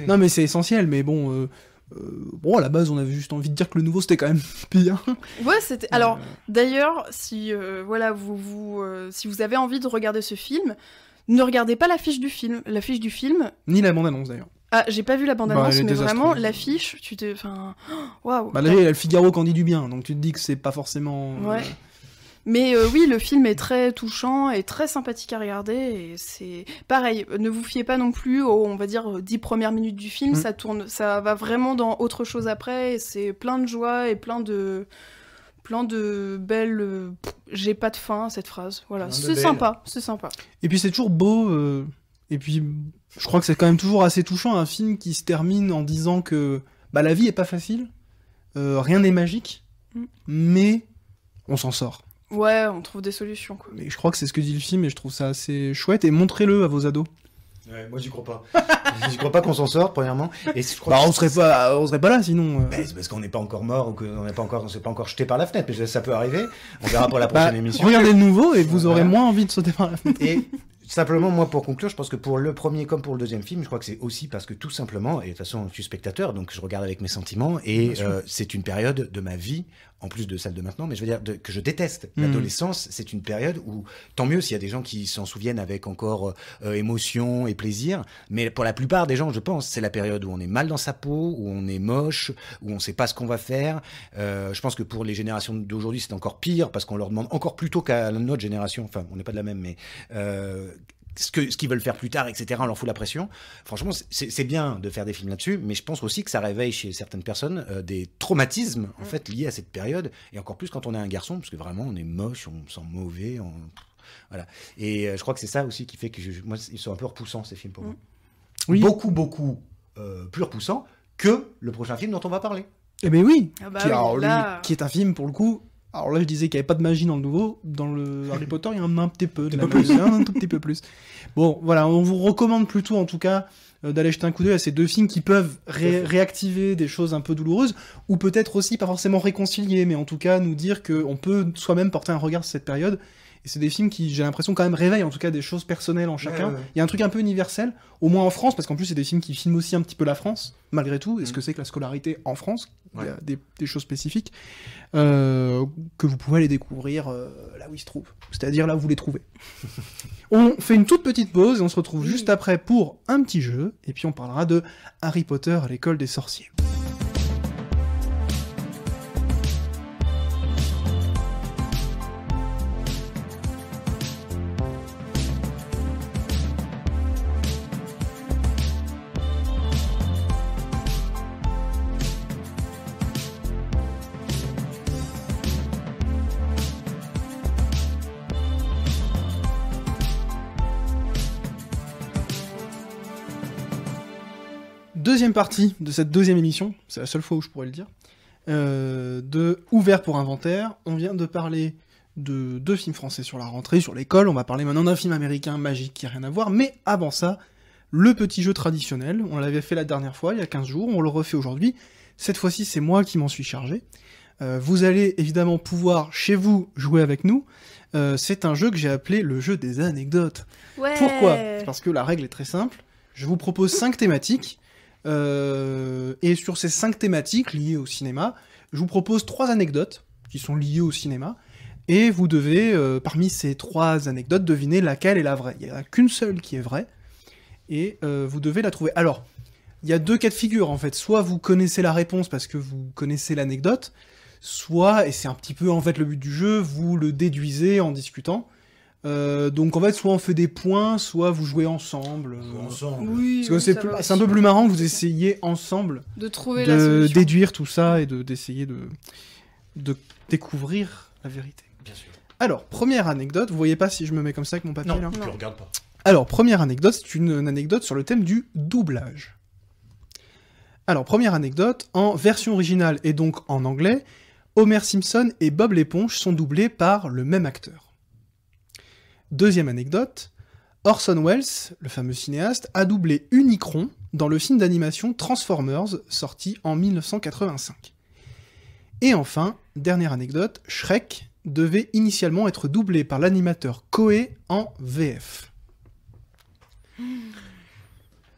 Non, mais c'est essentiel. Mais bon, à la base, on avait juste envie de dire que le nouveau c'était quand même bien. Ouais, c'était. Alors, d'ailleurs, si si vous avez envie de regarder ce film, ne regardez pas l'affiche du film. L'affiche du film. Ni la bande-annonce d'ailleurs. Ah, j'ai pas vu la bande-annonce, mais vraiment, l'affiche, enfin... Waouh. Là, il y a le Figaro qui en dit du bien, donc tu te dis que c'est pas forcément... Ouais. Mais oui, le film est très touchant et très sympathique à regarder, et c'est... Pareil, ne vous fiez pas non plus aux, on va dire, 10 premières minutes du film, ça va vraiment dans autre chose après, et c'est plein de joie et plein de belles... J'ai pas de fin à cette phrase, voilà. C'est sympa. Et puis c'est toujours beau... Et puis, je crois que c'est quand même toujours assez touchant, un film qui se termine en disant que la vie est pas facile, rien n'est magique, mais on s'en sort. Ouais, on trouve des solutions, quoi. Et je crois que c'est ce que dit le film, et je trouve ça assez chouette, et montrez-le à vos ados. Ouais, moi j'y crois pas. J'y crois pas qu'on s'en sorte, premièrement. Et je crois on serait pas là sinon. C'est parce qu'on n'est pas encore mort ou qu'on s'est pas encore jeté par la fenêtre, mais ça peut arriver. On verra pour la prochaine émission. Regardez le nouveau et vous aurez moins envie de sauter par la fenêtre. Et simplement, moi, pour conclure, je pense que pour le premier comme pour le deuxième film, je crois que c'est aussi parce que tout simplement, et de toute façon, je suis spectateur, donc je regarde avec mes sentiments, et c'est une période de ma vie, en plus de celle de maintenant, mais je veux dire que je déteste. L'adolescence, c'est une période où, tant mieux s'il y a des gens qui s'en souviennent avec encore émotion et plaisir, mais pour la plupart des gens, je pense, c'est la période où on est mal dans sa peau, où on est moche, où on sait pas ce qu'on va faire. Je pense que pour les générations d'aujourd'hui, c'est encore pire, parce qu'on leur demande encore plus tôt qu'à notre génération, enfin, on n'est pas de la même, mais... ce qu'ils veulent faire plus tard, etc., on leur fout la pression. Franchement, c'est bien de faire des films là-dessus, mais je pense aussi que ça réveille chez certaines personnes des traumatismes, en fait, liés à cette période, et encore plus quand on est un garçon, parce que vraiment, on est moche, on sent mauvais, voilà. Et je crois que c'est ça aussi qui fait que, moi, ils sont un peu repoussants, ces films, pour moi. Oui. Beaucoup plus repoussants que le prochain film dont on va parler. Eh ben oui, qui est un film, pour le coup... Alors là, je disais qu'il n'y avait pas de magie dans le nouveau. Dans le Harry Potter, il y a un petit peu de la magie, un tout petit peu plus. Bon, voilà, on vous recommande plutôt, en tout cas, d'aller jeter un coup d'œil à ces deux films qui peuvent réactiver des choses un peu douloureuses, ou peut-être aussi pas forcément réconcilier, mais en tout cas nous dire qu'on peut soi-même porter un regard sur cette période. Et c'est des films qui, j'ai l'impression, quand même réveillent en tout cas des choses personnelles en chacun. Ouais. Il y a un truc un peu universel, au moins en France, parce qu'en plus c'est des films qui filment aussi un petit peu la France, malgré tout, et ce que c'est que la scolarité en France. Il y a des choses spécifiques que vous pouvez aller découvrir là où ils se trouvent, c'est-à-dire là où vous les trouvez. On fait une toute petite pause et on se retrouve juste après pour un petit jeu, et puis on parlera de Harry Potter à l'école des sorciers. deuxième partie de cette deuxième émission, c'est la seule fois où je pourrais le dire, de Ouvert pour Inventaire. On vient de parler de 2 films français sur la rentrée, sur l'école. On va parler maintenant d'un film américain magique qui n'a rien à voir. Mais avant ça, le petit jeu traditionnel. On l'avait fait la dernière fois, il y a 15 jours. On le refait aujourd'hui. Cette fois-ci, c'est moi qui m'en suis chargé. Vous allez évidemment pouvoir, chez vous, jouer avec nous. C'est un jeu que j'ai appelé le jeu des anecdotes. Ouais. Pourquoi ? Parce que la règle est très simple. Je vous propose 5 thématiques. Et sur ces 5 thématiques liées au cinéma, je vous propose 3 anecdotes qui sont liées au cinéma. Et vous devez, parmi ces 3 anecdotes, deviner laquelle est la vraie. Il n'y en a qu'une seule qui est vraie. Et vous devez la trouver. Alors, il y a 2 cas de figure, en fait. Soit vous connaissez la réponse parce que vous connaissez l'anecdote, soit, et c'est un petit peu en fait le but du jeu, vous le déduisez en discutant. Donc en fait, soit on fait des points, soit vous jouez ensemble. Oui, Parce que ça va c'est un peu aussi. plus marrant, vous essayez ensemble De trouver la de solution. déduire tout ça et d'essayer de découvrir la vérité. Bien sûr. Alors, première anecdote, vous voyez pas si je me mets comme ça avec mon papier Non, là tu Non. regardes pas. Alors, première anecdote, c'est une anecdote sur le thème du doublage. Alors, première anecdote, en version originale et donc en anglais, Homer Simpson et Bob l'éponge sont doublés par le même acteur. Deuxième anecdote, Orson Welles, le fameux cinéaste, a doublé Unicron dans le film d'animation Transformers, sorti en 1985. Et enfin, dernière anecdote, Shrek devait initialement être doublé par l'animateur Koei en VF.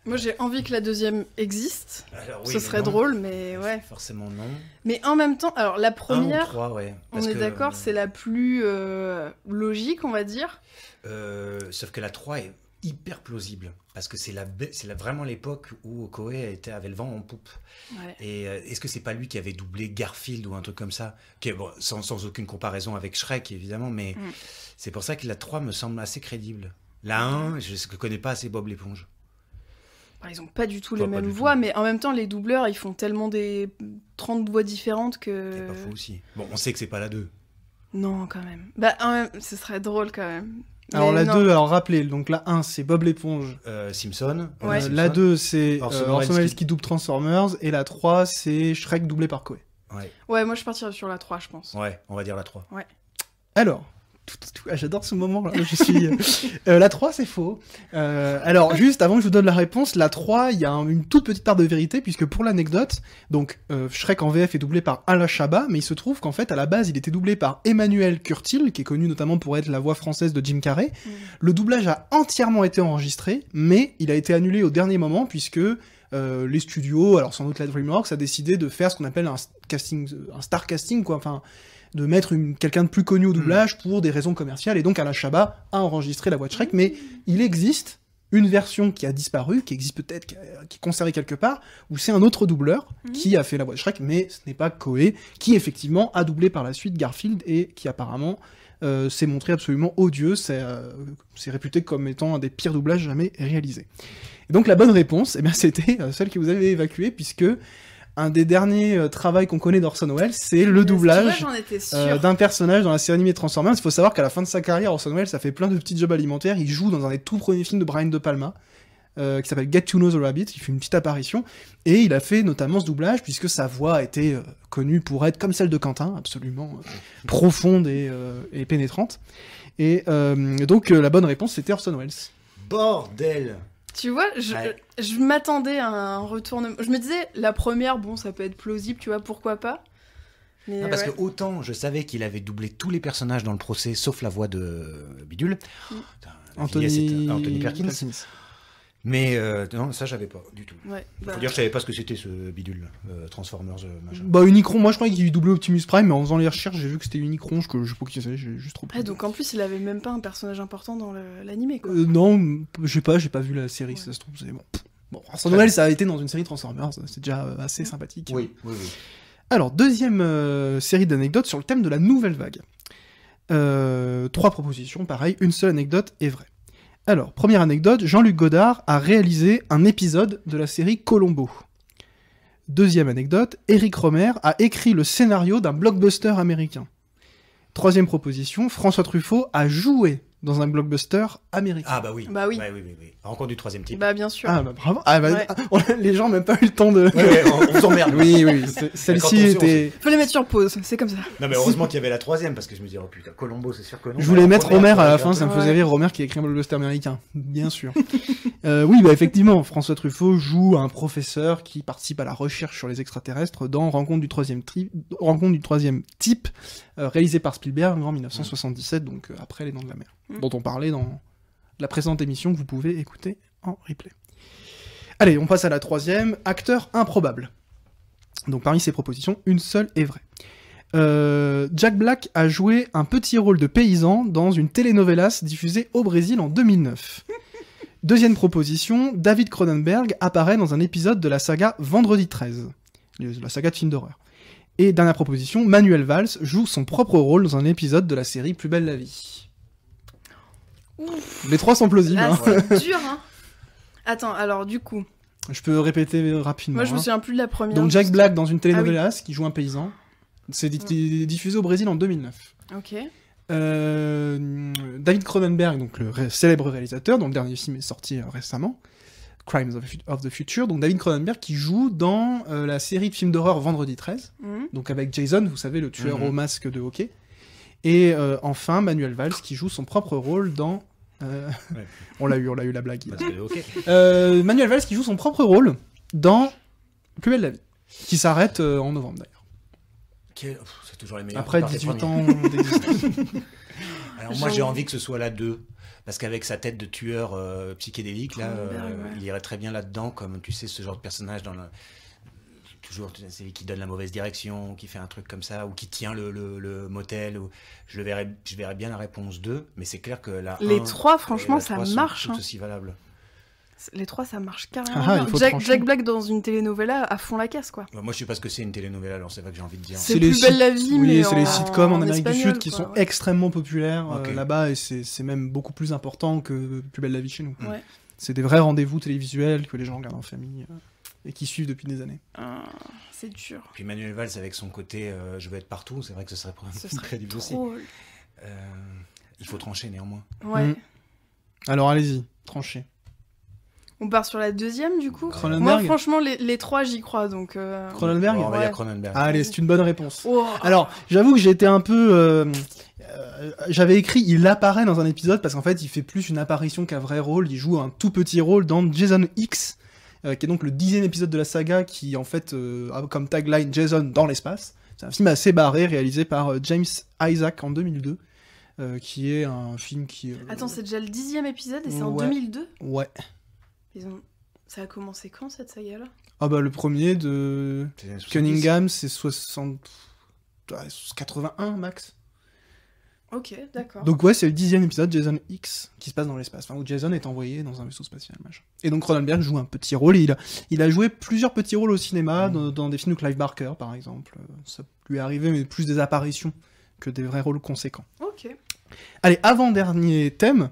Moi, j'ai envie que la deuxième existe. Alors, Ce serait drôle, mais ouais. Forcément non. Mais en même temps, alors la 1 ou première, 3, ouais. on Parce est que, d'accord, c'est la plus logique, on va dire. Sauf que la 3 est hyper plausible. Parce que c'est vraiment l'époque où Koei avait le vent en poupe. Ouais. Et est-ce que c'est pas lui qui avait doublé Garfield ou un truc comme ça qui est, bon, sans aucune comparaison avec Shrek, évidemment, mais c'est pour ça que la 3 me semble assez crédible. La 1, je ne connais pas assez Bob l'éponge. Bah, ils ont pas du tout Toi, les pas mêmes du tout. voix, mais en même temps, les doubleurs, ils font tellement des 30 voix différentes que... C'est pas faux aussi. Bon, on sait que c'est pas la 2. Non, quand même. Bah, ce serait drôle, quand même. Alors Mais la non. 2, alors rappelez, donc la 1 c'est Bob l'éponge, Simpson. Ouais. Simpson. la 2 c'est Orson Orson Welles Welles qui double Transformers, et la 3 c'est Shrek doublé par Koei. Ouais, Ouais, moi, je partirais sur la 3, je pense. ouais, on va dire la 3. Alors, ah, j'adore ce moment là, je suis... la 3 c'est faux. Alors juste avant que je vous donne la réponse, la 3 il y a une toute petite part de vérité, puisque pour l'anecdote, donc Shrek en VF est doublé par Alain Chabat, mais il se trouve qu'en fait à la base il était doublé par Emmanuel Curtil, qui est connu notamment pour être la voix française de Jim Carrey. Le doublage a entièrement été enregistré, mais il a été annulé au dernier moment, puisque les studios, alors sans doute la DreamWorks, a décidé de faire ce qu'on appelle un star casting, quoi, enfin de mettre quelqu'un de plus connu au doublage pour des raisons commerciales, et donc Alain Chabat a enregistré la voix de Shrek, mais il existe une version qui a disparu, qui existe peut-être, qui est conservée quelque part, où c'est un autre doubleur qui a fait la voix de Shrek, mais ce n'est pas Koei, qui effectivement a doublé par la suite Garfield, et qui apparemment s'est montré absolument odieux, c'est réputé comme étant un des pires doublages jamais réalisés. Et donc la bonne réponse, eh bien, c'était celle que vous avez évacuée, puisque un des derniers travaux qu'on connaît d'Orson Welles, c'est le doublage Tu vois, j'en étais sûre. d'un personnage dans la série animée Transformers. Il faut savoir qu'à la fin de sa carrière, Orson Welles a fait plein de petits jobs alimentaires. Il joue dans un des tout premiers films de Brian De Palma, qui s'appelle Get to Know the Rabbit. Il fait une petite apparition, et il a fait notamment ce doublage, puisque sa voix a été connue pour être comme celle de Quentin, absolument profonde et pénétrante. Et donc la bonne réponse, c'était Orson Welles. Bordel! Tu vois, Ouais. je m'attendais à un retournement. Je me disais, la première, bon, ça peut être plausible, tu vois, pourquoi pas. Mais Non, parce ouais. que autant je savais qu'il avait doublé tous les personnages dans le procès, sauf la voix de Bidule. Putain, la vieillesse est- Anthony Perkins. Mais non, ça j'avais pas du tout. Ouais, bah, Faut dire, je savais pas ce que c'était ce Bidule, Transformers, machin. Bah Unicron, moi je croyais qu'il doublait Optimus Prime, mais en faisant les recherches, j'ai vu que c'était Unicron, je sais pas qui c'est, j'ai juste trop... ah, donc en plus, il avait même pas un personnage important dans l'animé, quoi. Non, j'ai pas vu la série, si ça se trouve, c'est bon. Bon, Orson Welles a été dans une série Transformers, c'est déjà assez sympathique. Oui, oui, oui. Alors, deuxième série d'anecdotes sur le thème de la nouvelle vague. 3 propositions, pareil, une seule anecdote est vraie. Alors, première anecdote, Jean-Luc Godard a réalisé un épisode de la série Columbo. Deuxième anecdote, Eric Rohmer a écrit le scénario d'un blockbuster américain. Troisième proposition, François Truffaut a joué dans un blockbuster américain. Ah bah oui. Bah oui. Ouais, oui. Rencontre du troisième type. Bah bien sûr. Ah bah bravo. Ah bah, Ouais. les gens n'ont même pas eu le temps de... Ouais, on vous emmerde. Oui, Quand celle-ci on sait, était... Faut les mettre sur pause, c'est comme ça. Non mais heureusement qu'il y avait la troisième, parce que je me disais, oh putain, Colombo, c'est sûr que non. Je voulais mettre Homer à la fin, ça me Ouais. faisait rire, Homer qui a écrit un blockbuster américain, bien sûr. Oui, bah effectivement, François Truffaut joue un professeur qui participe à la recherche sur les extraterrestres dans Rencontre du troisième type, réalisé par Spielberg en 1977, donc après Les Dents de la Mer, dont on parlait dans la précédente émission que vous pouvez écouter en replay. Allez, on passe à la troisième, acteur improbable. Donc parmi ces propositions, une seule est vraie. Jack Black a joué un petit rôle de paysan dans une telenovelas diffusée au Brésil en 2009. Deuxième proposition, David Cronenberg apparaît dans un épisode de la saga Vendredi 13, la saga de films d'horreur. Et dernière proposition, Manuel Valls joue son propre rôle dans un épisode de la série Plus belle la vie. Ouf. Les trois sont plausibles. Là, hein. c'est dur, hein. Attends, alors du coup, Je peux répéter rapidement. moi je me hein. souviens plus de la première. Donc Jack juste. Black dans une telenovelas qui joue un paysan. C'est diffusé au Brésil en 2009. Ok. David Cronenberg, donc le célèbre réalisateur, dont le dernier film est sorti récemment, Crimes of the Future. Donc David Cronenberg qui joue dans la série de films d'horreur Vendredi 13, Mhm. donc avec Jason, vous savez, le tueur Mhm. au masque de hockey. Et enfin Manuel Valls qui joue son propre rôle dans... Ouais. on l'a eu la blague. Parce que, ok. Manuel Valls qui joue son propre rôle dans Plus belle la vie, qui s'arrête en novembre d'ailleurs. C'est toujours les meilleurs. Après qui partent les 18 premiers. ans d'existence. Alors moi j'ai envie que ce soit la 2. Parce qu'avec sa tête de tueur psychédélique, là, Cronenberg, ouais. il irait très bien là-dedans, comme tu sais, ce genre de personnage dans le... Toujours, c'est lui qui donne la mauvaise direction, qui fait un truc comme ça, ou qui tient le motel. Ou... Je verrais bien la réponse 2, mais c'est clair que la Les 1 trois, et franchement, la ça 3 sont marche. tout hein. aussi valables. Les trois, ça marche carrément. Ah, bien. il faut Jack trancher. Black dans une telenovela à fond la caisse, quoi. Moi je sais pas ce que c'est une telenovela, alors c'est pas que j'ai envie de dire. C'est Plus belle la vie, oui, mais c'est les en- sitcoms en en Amérique du espagnol, Sud qui quoi, sont ouais. extrêmement populaires Ok. là-bas et c'est même beaucoup plus important que Plus belle la vie chez nous. Ouais. C'est des vrais rendez-vous télévisuels que les gens regardent en famille et qui suivent depuis des années. C'est dur. Puis Manuel Valls avec son côté je veux être partout, c'est vrai que ce serait Ce serait crédible aussi. drôle. Il faut trancher néanmoins. Ouais. Mm. Alors allez-y, tranchez. On part sur la deuxième, du coup. Cronenberg. Moi, franchement, les trois, j'y crois, donc... Cronenberg. Bon, on va Ouais. dire Cronenberg. Allez, c'est une bonne réponse. Oh. Alors, j'avoue que j'ai été un peu... j'avais écrit, il apparaît dans un épisode parce qu'en fait, il fait plus une apparition qu'un vrai rôle. Il joue un tout petit rôle dans Jason X, qui est donc le 10e épisode de la saga, qui en fait a comme tagline Jason dans l'espace. C'est un film assez barré, réalisé par James Isaac en 2002, qui est un film qui... Attends, c'est déjà le 10e épisode et c'est en Ouais. 2002 Ouais. Ça a commencé quand, cette saga-là? Ah bah, le premier de C'est les années 70. Cunningham, c'est 81 max. Ok, d'accord. Donc ouais, c'est le 10e épisode, Jason X, qui se passe dans l'espace, enfin, où Jason est envoyé dans un vaisseau spatial. Machin. Et donc Cronenberg joue un petit rôle, et il a joué plusieurs petits rôles au cinéma, dans des films de Clive Barker, par exemple. Ça lui est arrivé, mais plus des apparitions que des vrais rôles conséquents. Ok. Allez, avant-dernier thème,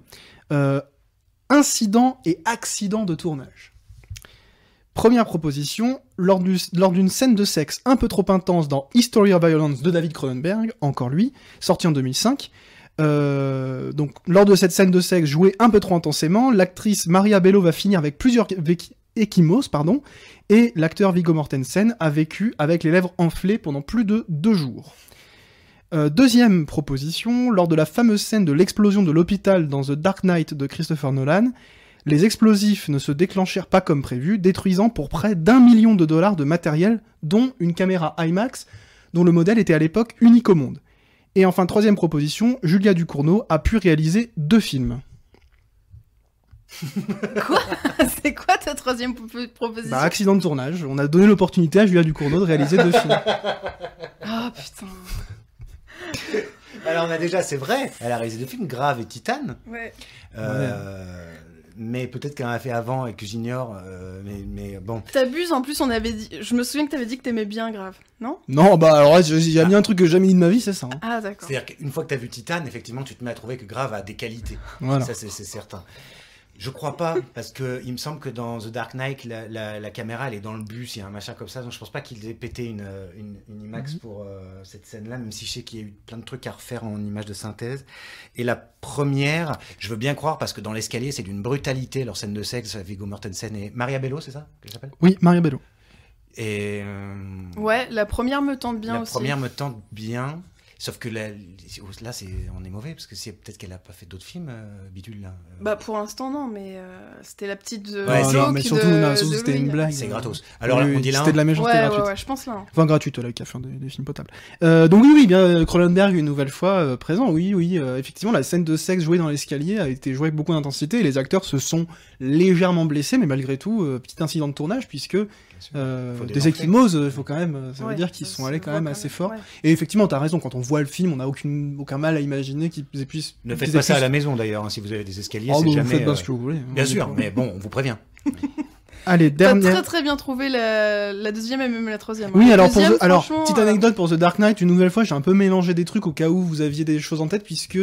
incident et accident de tournage. Première proposition, lors d'une scène de sexe un peu trop intense dans History of Violence de David Cronenberg, encore lui, sorti en 2005, donc lors de cette scène de sexe jouée un peu trop intensément, l'actrice Maria Bello va finir avec plusieurs ecchymoses, et l'acteur Viggo Mortensen a vécu avec les lèvres enflées pendant plus de 2 jours. Deuxième proposition, lors de la fameuse scène de l'explosion de l'hôpital dans The Dark Knight de Christopher Nolan, les explosifs ne se déclenchèrent pas comme prévu, détruisant pour près d'1 million de dollars de matériel, dont une caméra IMAX, dont le modèle était à l'époque unique au monde. Et enfin, troisième proposition, Julia Ducournau a pu réaliser 2 films. Quoi? C'est quoi ta troisième proposition? Bah, accident de tournage, on a donné l'opportunité à Julia Ducournau de réaliser 2 films. Ah, putain. Alors on a déjà, c'est vrai, elle a réalisé 2 films, Grave et Titane. Ouais. Mais peut-être qu'elle en a fait avant et que j'ignore. Mais bon. T'abuses, en plus, on avait dit... Je me souviens que t'avais dit que t'aimais bien Grave, non? Non, bah alors, il y a bien un truc que j'ai jamais dit de ma vie, c'est ça. hein. Ah, d'accord. C'est-à-dire qu'une fois que tu as vu Titane, effectivement, tu te mets à trouver que Grave a des qualités. Voilà. Ça, c'est certain. Je crois pas, parce que il me semble que dans The Dark Knight, la caméra elle est dans le bus, il y a un machin comme ça, donc je pense pas qu'ils aient pété une IMAX pour cette scène-là, même si je sais qu'il y a eu plein de trucs à refaire en images de synthèse. Et la première, je veux bien croire, parce que dans l'escalier, c'est d'une brutalité, leur scène de sexe, Viggo Mortensen et Maria Bello, c'est ça qu'elle s'appelle? Oui, Maria Bello. Et Ouais, la première me tente bien la aussi. première me tente bien. Sauf que là on est mauvais, parce que peut-être qu'elle a pas fait d'autres films, Bidule, là. Bah pour l'instant non, mais c'était la petite Ouais, non, joke mais surtout, de c'était Louis. une blague. C'est gratos. Alors Oui, là, on oui, dit là. c'était de la méchanceté Ouais, gratuite. ouais, je pense là. hein. Enfin, gratuite, là, qui a fait des films potables. Donc oui, bien, Cronenberg, une nouvelle fois, présent, oui, effectivement, la scène de sexe jouée dans l'escalier a été jouée avec beaucoup d'intensité, et les acteurs se sont légèrement blessés, mais malgré tout, petit incident de tournage, puisque Faut des démanteler. ecchymoses, faut quand même, ça veut Ouais, dire qu'ils ça sont se allés quand voit même assez fort. ouais. Et effectivement, t'as raison, quand on voit le film, on n'a aucun mal à imaginer qu'ils puissent... Ne qu'ils faites aient pas ça à pu- la maison d'ailleurs, hein, si vous avez des escaliers, Oh, c'est bah, vous jamais. faites bien ce que vous voulez. Bien sûr, mais bon, on vous prévient. Allez, T'as dernière... très très bien trouvé la deuxième et même la troisième. Oui, La alors, deuxième, alors franchement, petite anecdote pour The Dark Knight, une nouvelle fois, j'ai un peu mélangé des trucs au cas où vous aviez des choses en tête, puisque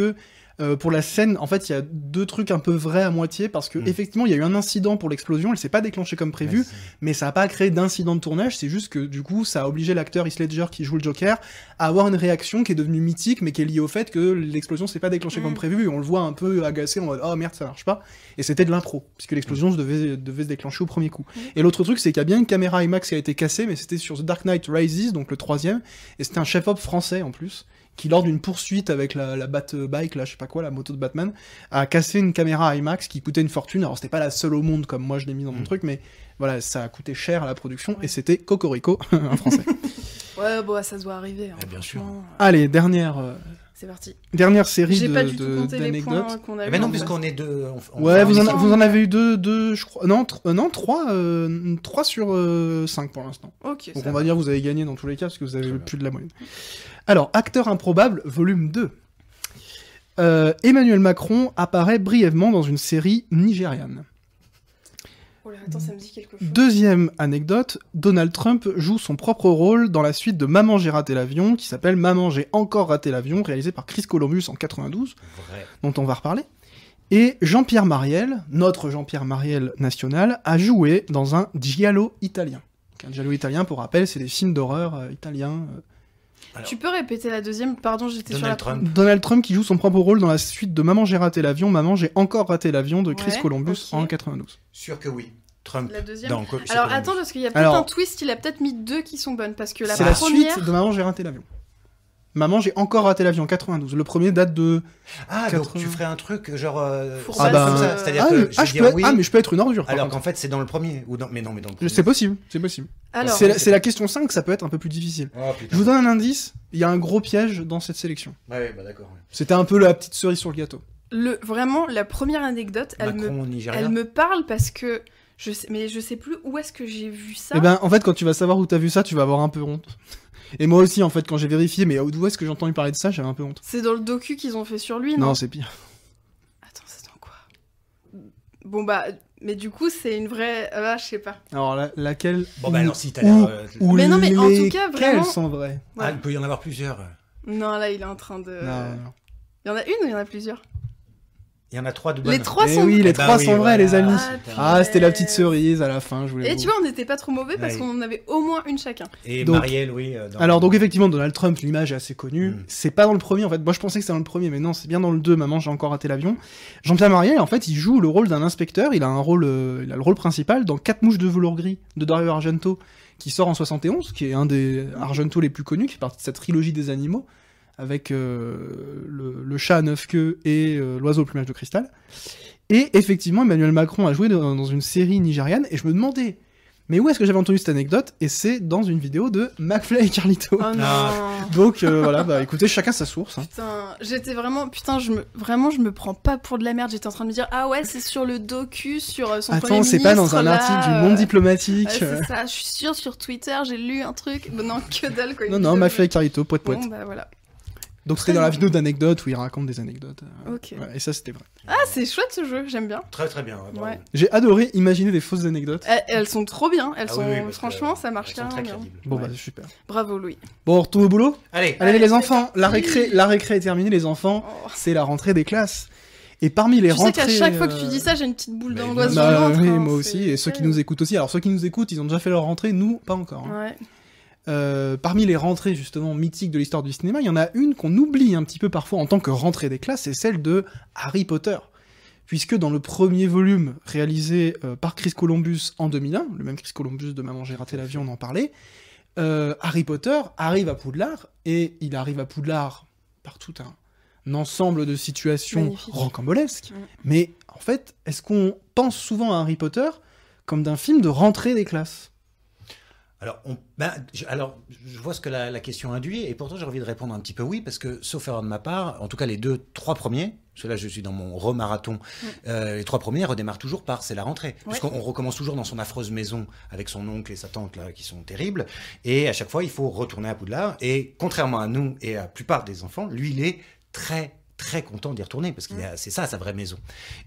pour la scène, en fait, il y a deux trucs un peu vrais à moitié, parce que effectivement, il y a eu un incident pour l'explosion, elle s'est pas déclenchée comme prévu, mais ça a pas créé d'incident de tournage, c'est juste que du coup, ça a obligé l'acteur Heath Ledger qui joue le Joker à avoir une réaction qui est devenue mythique, mais qui est liée au fait que l'explosion s'est pas déclenchée comme prévu, et on le voit un peu agacé en mode oh merde, ça marche pas, et c'était de l'impro, puisque l'explosion devait se déclencher au premier coup. Et l'autre truc, c'est qu'il y a bien une caméra IMAX qui a été cassée, mais c'était sur The Dark Knight Rises, donc le troisième, et c'était un chef-op français en plus, qui lors d'une poursuite avec la Bat-Bike, là, je sais pas quoi, la moto de Batman, a cassé une caméra IMAX qui coûtait une fortune. Alors c'était pas la seule au monde comme moi je l'ai mis dans mon truc, mais voilà, ça a coûté cher à la production, et c'était Cocorico, un français. Ouais, bon, ça doit arriver. hein, bien sûr. franchement. Allez, dernière série J'ai pas du tout compté les points d'anecdotes. qu'on a Eh vus. ben non, en fait. puisqu'on est deux. Ouais, vous ensemble. en avez eu deux, je crois. Non, trois sur 5 pour l'instant. Ok, Donc ça on va dire que vous avez gagné dans tous les cas, parce que vous avez Très eu bien. plus de la moyenne. Alors, Acteur improbable, volume 2. Emmanuel Macron apparaît brièvement dans une série nigériane. Oh là, attends, ça me dit quelque chose. Deuxième anecdote, Donald Trump joue son propre rôle dans la suite de Maman j'ai raté l'avion, qui s'appelle Maman j'ai encore raté l'avion, réalisé par Chris Columbus en 92, Vrai. dont on va reparler. Et Jean-Pierre Mariel, notre Jean-Pierre Mariel national, a joué dans un giallo italien. Donc, un giallo italien, pour rappel, c'est des films d'horreur italiens. Tu peux répéter la deuxième? Pardon, j'étais sur la Donald Trump. Donald Trump qui joue son propre rôle dans la suite de Maman j'ai raté l'avion, Maman j'ai encore raté l'avion de Chris Ouais, Columbus ok. en 92. Sûr que oui. Trump. La deuxième. dans Alors Columbus. attends, parce qu'il y a peut-être Alors- un twist, il a peut-être mis deux qui sont bonnes, parce que la C'est la première... suite de Maman j'ai raté l'avion. Maman j'ai encore raté l'avion 92. Le premier date de... Ah, donc 80. tu ferais un truc genre. Fourbasse, Ah bah, comme ça. C'est-à-dire ah, que oui. je vais je dire peux... oui. ah, mais je peux être une ordure. par Alors contre. qu'en fait, c'est dans le premier. Ou dans... Mais non, mais dans le premier. C'est possible, c'est possible. Alors, C'est la question 5, ça peut être un peu plus difficile. Oh putain. Je vous donne un indice, il y a un gros piège dans cette sélection. Ouais, bah d'accord. ouais. C'était un peu la petite cerise sur le gâteau. vraiment, la première anecdote, Macron, Nigeria. elle me parle parce que... mais je sais plus où est-ce que j'ai vu ça. Et ben, en fait, quand tu vas savoir où t'as vu ça, tu vas avoir un peu honte. Et moi aussi, en fait, quand j'ai vérifié, mais d'où est-ce que j'ai entendu parler de ça, j'avais un peu honte. C'est dans le docu qu'ils ont fait sur lui, non? Non, c'est pire. Attends, c'est dans quoi? Bon bah, mais du coup, c'est une vraie... Ah, je sais pas. Alors, laquelle... Bon, bah alors si t'as ou- l'air. ou Mais non, mais en tout cas, lesquelles vraiment- sont vraies. Ah, Ouais. il peut y en avoir plusieurs. Non, là, il est en train de... Non, non. Il y en a une ou il y en a plusieurs? Il y en a trois de bonnes. Les trois Eh sont... oui, les Eh ben trois oui, sont vrais, voilà. les amis. Ah, Ah, c'était la petite punaise. cerise à la fin, je voulais Et vous- tu vois, on n'était pas trop mauvais parce Ouais. qu'on en avait au moins une chacun. Et Donc- Marielle, oui. Alors donc effectivement Donald Trump, l'image est assez connue, Mm. c'est pas dans le premier en fait, moi je pensais que c'était dans le premier mais non c'est bien dans le 2, Maman j'ai encore raté l'avion. Jean-Pierre Mariel en fait il joue le rôle d'un inspecteur, il a le rôle principal dans 4 mouches de velours gris de Dario Argento qui sort en 71, qui est un des Argento les plus connus, qui fait partie de cette trilogie des animaux avec le chat à 9 queues et l'oiseau au plumage de cristal. Et effectivement Emmanuel Macron a joué dans une série nigériane et je me demandais mais où est-ce que j'avais entendu cette anecdote? Et c'est dans une vidéo de McFly et Carlito. Oh non. Donc voilà, bah écoutez, chacun sa source. Hein. Putain, j'étais vraiment... Putain, je me prends pas pour de la merde. J'étais en train de me dire, ah ouais, c'est sur le docu, sur son premier Attends, ministre. c'est pas dans un là, article du Monde diplomatique. Ouais, c'est ça, je suis sûre, sur Twitter, j'ai lu un truc. Bon, non, que dalle, quoi. Non, non, McFly et Carlito, poète poète. Bon, bah voilà. Donc c'était dans la vidéo d'anecdotes où il raconte des anecdotes. Ok. Ouais, et ça, c'était vrai. Ah, c'est chouette ce jeu, j'aime bien. Très très bien. bravo. Ouais. J'ai adoré imaginer des fausses anecdotes. Elles sont trop bien, elles Ah sont... oui, oui, parce que, Franchement, ça marche elles sont carrément très bien. crédibles. Bon, Ouais. bah super. Bravo, Louis. Bon, on retourne au boulot. Allez. Allez, Allez, les c'est enfants, parti. la récré est terminée, les enfants. Oh. C'est la rentrée des classes. Et parmi les Tu sais rentrées... qu'à chaque fois que tu dis ça, j'ai une petite boule mais d'angoisse bah, dans le ventre. oui, hein, moi c'est aussi, et ceux qui terrible. nous écoutent aussi. Alors ceux qui nous écoutent, ils ont déjà fait leur rentrée, nous, pas encore. Hein. Ouais. Parmi les rentrées justement mythiques de l'histoire du cinéma, il y en a une qu'on oublie un petit peu parfois en tant que rentrée des classes, c'est celle de Harry Potter. Puisque dans le premier volume réalisé par Chris Columbus en 2001, le même Chris Columbus de Maman j'ai raté l'avion, on en parlait, Harry Potter arrive à Poudlard, et il arrive à Poudlard par tout un ensemble de situations Magnifique. rocambolesques. Mm. Mais en fait, est-ce qu'on pense souvent à Harry Potter comme d'un film de rentrée des classes ? Alors, je vois ce que la question induit, et pourtant j'ai envie de répondre un petit peu oui, parce que, sauf erreur de ma part, en tout cas les 3 premiers, ceux-là je suis dans mon remarathon, les 3 premiers redémarrent toujours par c'est la rentrée. Ouais. Puisqu'on recommence toujours dans son affreuse maison avec son oncle et sa tante là, qui sont terribles, et à chaque fois il faut retourner à Poudlard, et contrairement à nous et à la plupart des enfants, lui il est très content d'y retourner, parce que c'est ça sa vraie maison.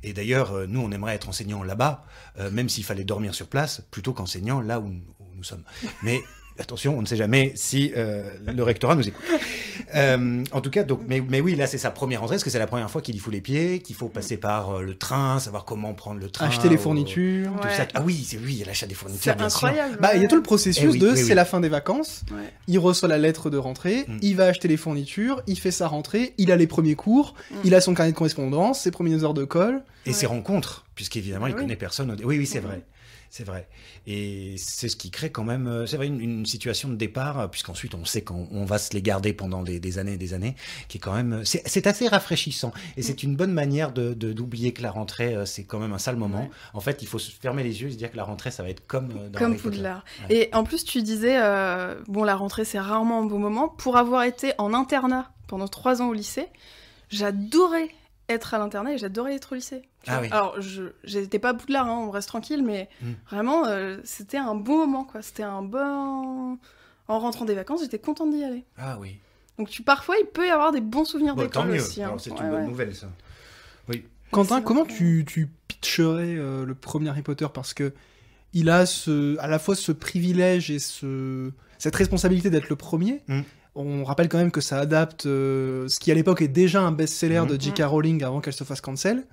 Et d'ailleurs, nous on aimerait être enseignants là-bas, même s'il fallait dormir sur place, plutôt qu'enseignants là où nous sommes. Mais attention, on ne sait jamais si le rectorat nous écoute. En tout cas, donc, mais oui, là c'est sa première rentrée, parce que c'est la première fois qu'il y fout les pieds, qu'il faut passer par le train, savoir comment prendre le train. Acheter les fournitures. Tout Ouais. ça. Ah oui, il y a l'achat des fournitures, C'est bien sûr. incroyable. Bah, il y a tout le processus Eh oui, oui, c'est oui. la fin des vacances, Ouais. il reçoit la lettre de rentrée, Mm. il va acheter les fournitures, il fait sa rentrée, il a les premiers cours, il a son carnet de correspondance, ses premières heures de colle. Et ses rencontres, puisqu'évidemment, il Oui. connaît personne. Oui, c'est Mhm. vrai. C'est vrai. Et c'est ce qui crée quand même, c'est vrai, une situation de départ, puisqu'ensuite on sait qu'on va se les garder pendant des années et des années, qui est quand même, c'est assez rafraîchissant. Et c'est une bonne manière d'oublier que la rentrée, c'est quand même un sale moment. Ouais. En fait, il faut se fermer les yeux et se dire que la rentrée, ça va être comme dans Comme Harry Potter. Poudlard. Ouais. Et en plus, tu disais, bon, la rentrée, c'est rarement un beau moment. Pour avoir été en internat pendant 3 ans au lycée, j'adorais être à l'internat et j'adorais être au lycée. Tu Ah vois. oui. Alors, j'étais pas à Poudlard, hein, on reste tranquille, mais vraiment, c'était un bon moment, quoi. C'était un bon... En rentrant des vacances, j'étais contente d'y aller. Ah oui. Donc, parfois, il peut y avoir des bons souvenirs Bon, tant d'école mieux. aussi. Hein. Alors, c'est Ouais, une bonne ouais. nouvelle, ça. Oui. Quentin, c'est comment vrai. tu pitcherais le premier Harry Potter, parce que il a à la fois ce privilège et cette responsabilité d'être le premier. Mm. On rappelle quand même que ça adapte ce qui à l'époque est déjà un best-seller Mm. de J.K. Rowling avant qu'elle se fasse cancel,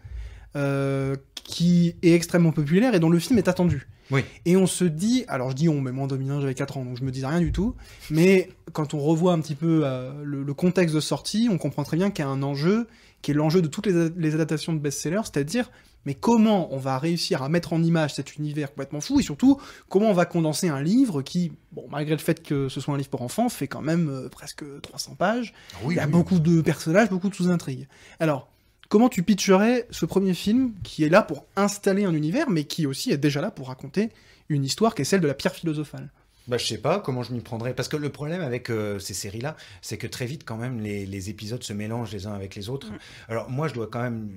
qui est extrêmement populaire et dont le film est attendu. Oui. Et on se dit, alors je dis on, mais moi en 2001 j'avais 4 ans, donc je me disais rien du tout, mais quand on revoit un petit peu le contexte de sortie, on comprend très bien qu'il y a un enjeu, qui est l'enjeu de toutes les adaptations de best-sellers, c'est-à-dire, mais comment on va réussir à mettre en image cet univers complètement fou, et surtout, comment on va condenser un livre qui, bon, malgré le fait que ce soit un livre pour enfants, fait quand même presque 300 pages, Oui, il y a oui. beaucoup de personnages, beaucoup de sous-intrigues. Alors, comment tu pitcherais ce premier film qui est là pour installer un univers, mais qui aussi est déjà là pour raconter une histoire qui est celle de la pierre philosophale? Bah, je sais pas comment je m'y prendrais. Parce que le problème avec ces séries-là, c'est que très vite, quand même, les épisodes se mélangent les uns avec les autres. Alors, moi, je dois quand même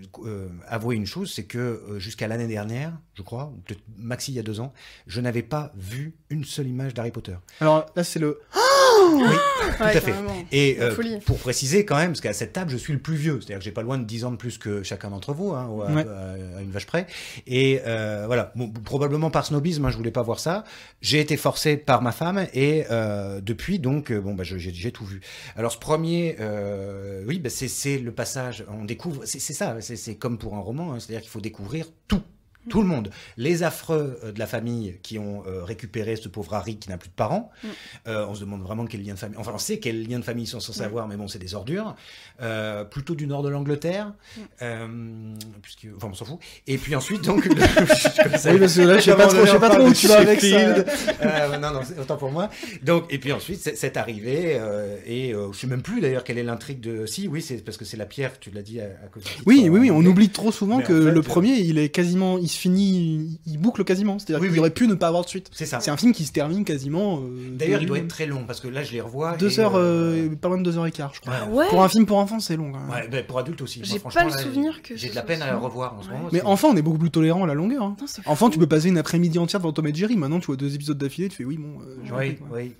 avouer une chose, c'est que jusqu'à l'année dernière, je crois, ou peut-être maxi il y a 2 ans, je n'avais pas vu une seule image d'Harry Potter. Alors là, c'est le... Oui, Ouais, tout à fait. carrément. Et La folie. pour préciser quand même, parce qu'à cette table, je suis le plus vieux. C'est-à-dire que j'ai pas loin de 10 ans de plus que chacun d'entre vous, hein, Ouais. à une vache près. Et voilà, bon, probablement par snobisme, hein, je voulais pas voir ça. J'ai été forcé par ma femme et depuis, donc, bon, bah, j'ai tout vu. Alors ce premier, oui, bah, c'est le passage, on découvre, c'est ça, c'est comme pour un roman, hein, c'est-à-dire qu'il faut découvrir tout le monde. Les affreux de la famille qui ont récupéré ce pauvre Harry qui n'a plus de parents. On se demande vraiment quel lien de famille... Enfin, on sait quel lien de famille ils sont censés avoir, mais bon, c'est des ordures. Plutôt du nord de l'Angleterre. Enfin, on s'en fout. Et puis ensuite, donc... Oui, parce que là, je sais pas trop où tu vas avec ça. Non, c'est autant pour moi. Donc, et puis ensuite, c'est arrivé, et je sais même plus d'ailleurs quelle est l'intrigue de... Si, oui, c'est parce que c'est la pierre, tu l'as dit à cause du titre, Oui, on anglais. oublie trop souvent Mais que en fait, le premier, il est quasiment, il se finit, il boucle quasiment. C'est-à-dire Oui, qu'il oui. aurait pu ne pas avoir de suite. C'est ça. C'est un film qui se termine quasiment. D'ailleurs, il doit être très long, parce que là, je les revois. 2 heures, pas loin de 2h15, je crois. Ouais. Ouais. Pour un film pour enfants, c'est long quand même. Ouais, ben, pour adultes aussi. J'ai Moi, pas le franchement, là, souvenir que j'ai ce de la soit peine à aussi le long. revoir en ce Ouais. moment. Mais c'est- enfant, on est beaucoup plus tolérant à la longueur. Hein. Non, c'est Enfant, fou. tu peux passer une après-midi entière devant Tom et Jerry. Maintenant, tu vois 2 épisodes d'affilée, tu fais oui, bon. j'ai Oui, compris, quoi. oui.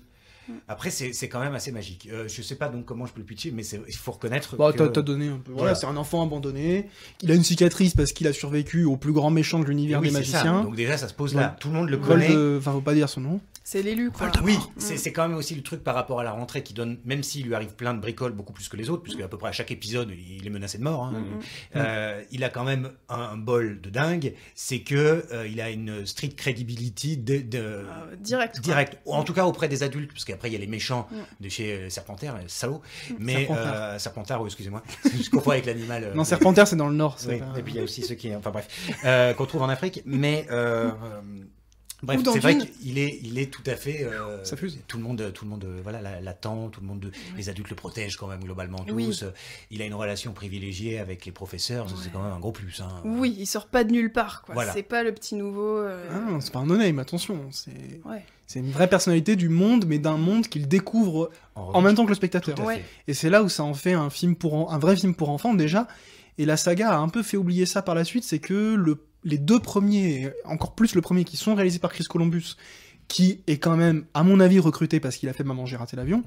Après, c'est quand même assez magique. Je sais pas donc comment je peux le pitcher, mais il faut reconnaître Bah, que... t'as donné un peu. Voilà, Voilà. c'est un enfant abandonné. Il a une cicatrice parce qu'il a survécu au plus grand méchant de l'univers Oui, des c'est ça. magiciens. Donc déjà, ça se pose là. Ouais. Tout le monde le Vol connaît. de- Enfin, faut pas dire son nom. C'est l'élu, quoi. Oui, c'est quand même aussi le truc par rapport à la rentrée qui donne, même s'il lui arrive plein de bricoles, beaucoup plus que les autres, puisque à peu près à chaque épisode, il est menacé de mort. Il a quand même un bol de dingue, c'est que il a une street credibility direct. En tout cas auprès des adultes, parce qu'après il y a les méchants de chez Serpentaire, salauds. Mais Serpentard, oui, excusez-moi, je confonds avec l'animal. Non, Serpentaire, c'est dans le nord. Oui, pas... et puis il y a aussi ceux qui, enfin bref, qu'on trouve en Afrique, mais bref, c'est vrai qu'il est tout à fait. Ça fuse. Tout le monde, voilà, l'attend. Tout le monde, les adultes le protègent quand même globalement tous. Oui. Il a une relation privilégiée avec les professeurs. Ça, c'est quand même un gros plus. Hein. Oui, il sort pas de nulle part, quoi. Voilà. C'est pas le petit nouveau. Ah, c'est pas un no-name, attention. C'est une vraie personnalité du monde, mais d'un monde qu'il découvre en même temps que le spectateur. Et c'est là où ça en fait un vrai film pour enfants déjà. Et la saga a un peu fait oublier ça par la suite, c'est que les deux premiers, et encore plus le premier, qui sont réalisés par Chris Columbus, qui est quand même, à mon avis, recruté parce qu'il a fait Maman, j'ai raté l'avion,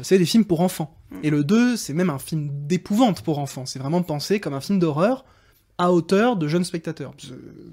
c'est des films pour enfants. Et le 2, c'est même un film d'épouvante pour enfants. C'est vraiment pensé comme un film d'horreur à hauteur de jeunes spectateurs.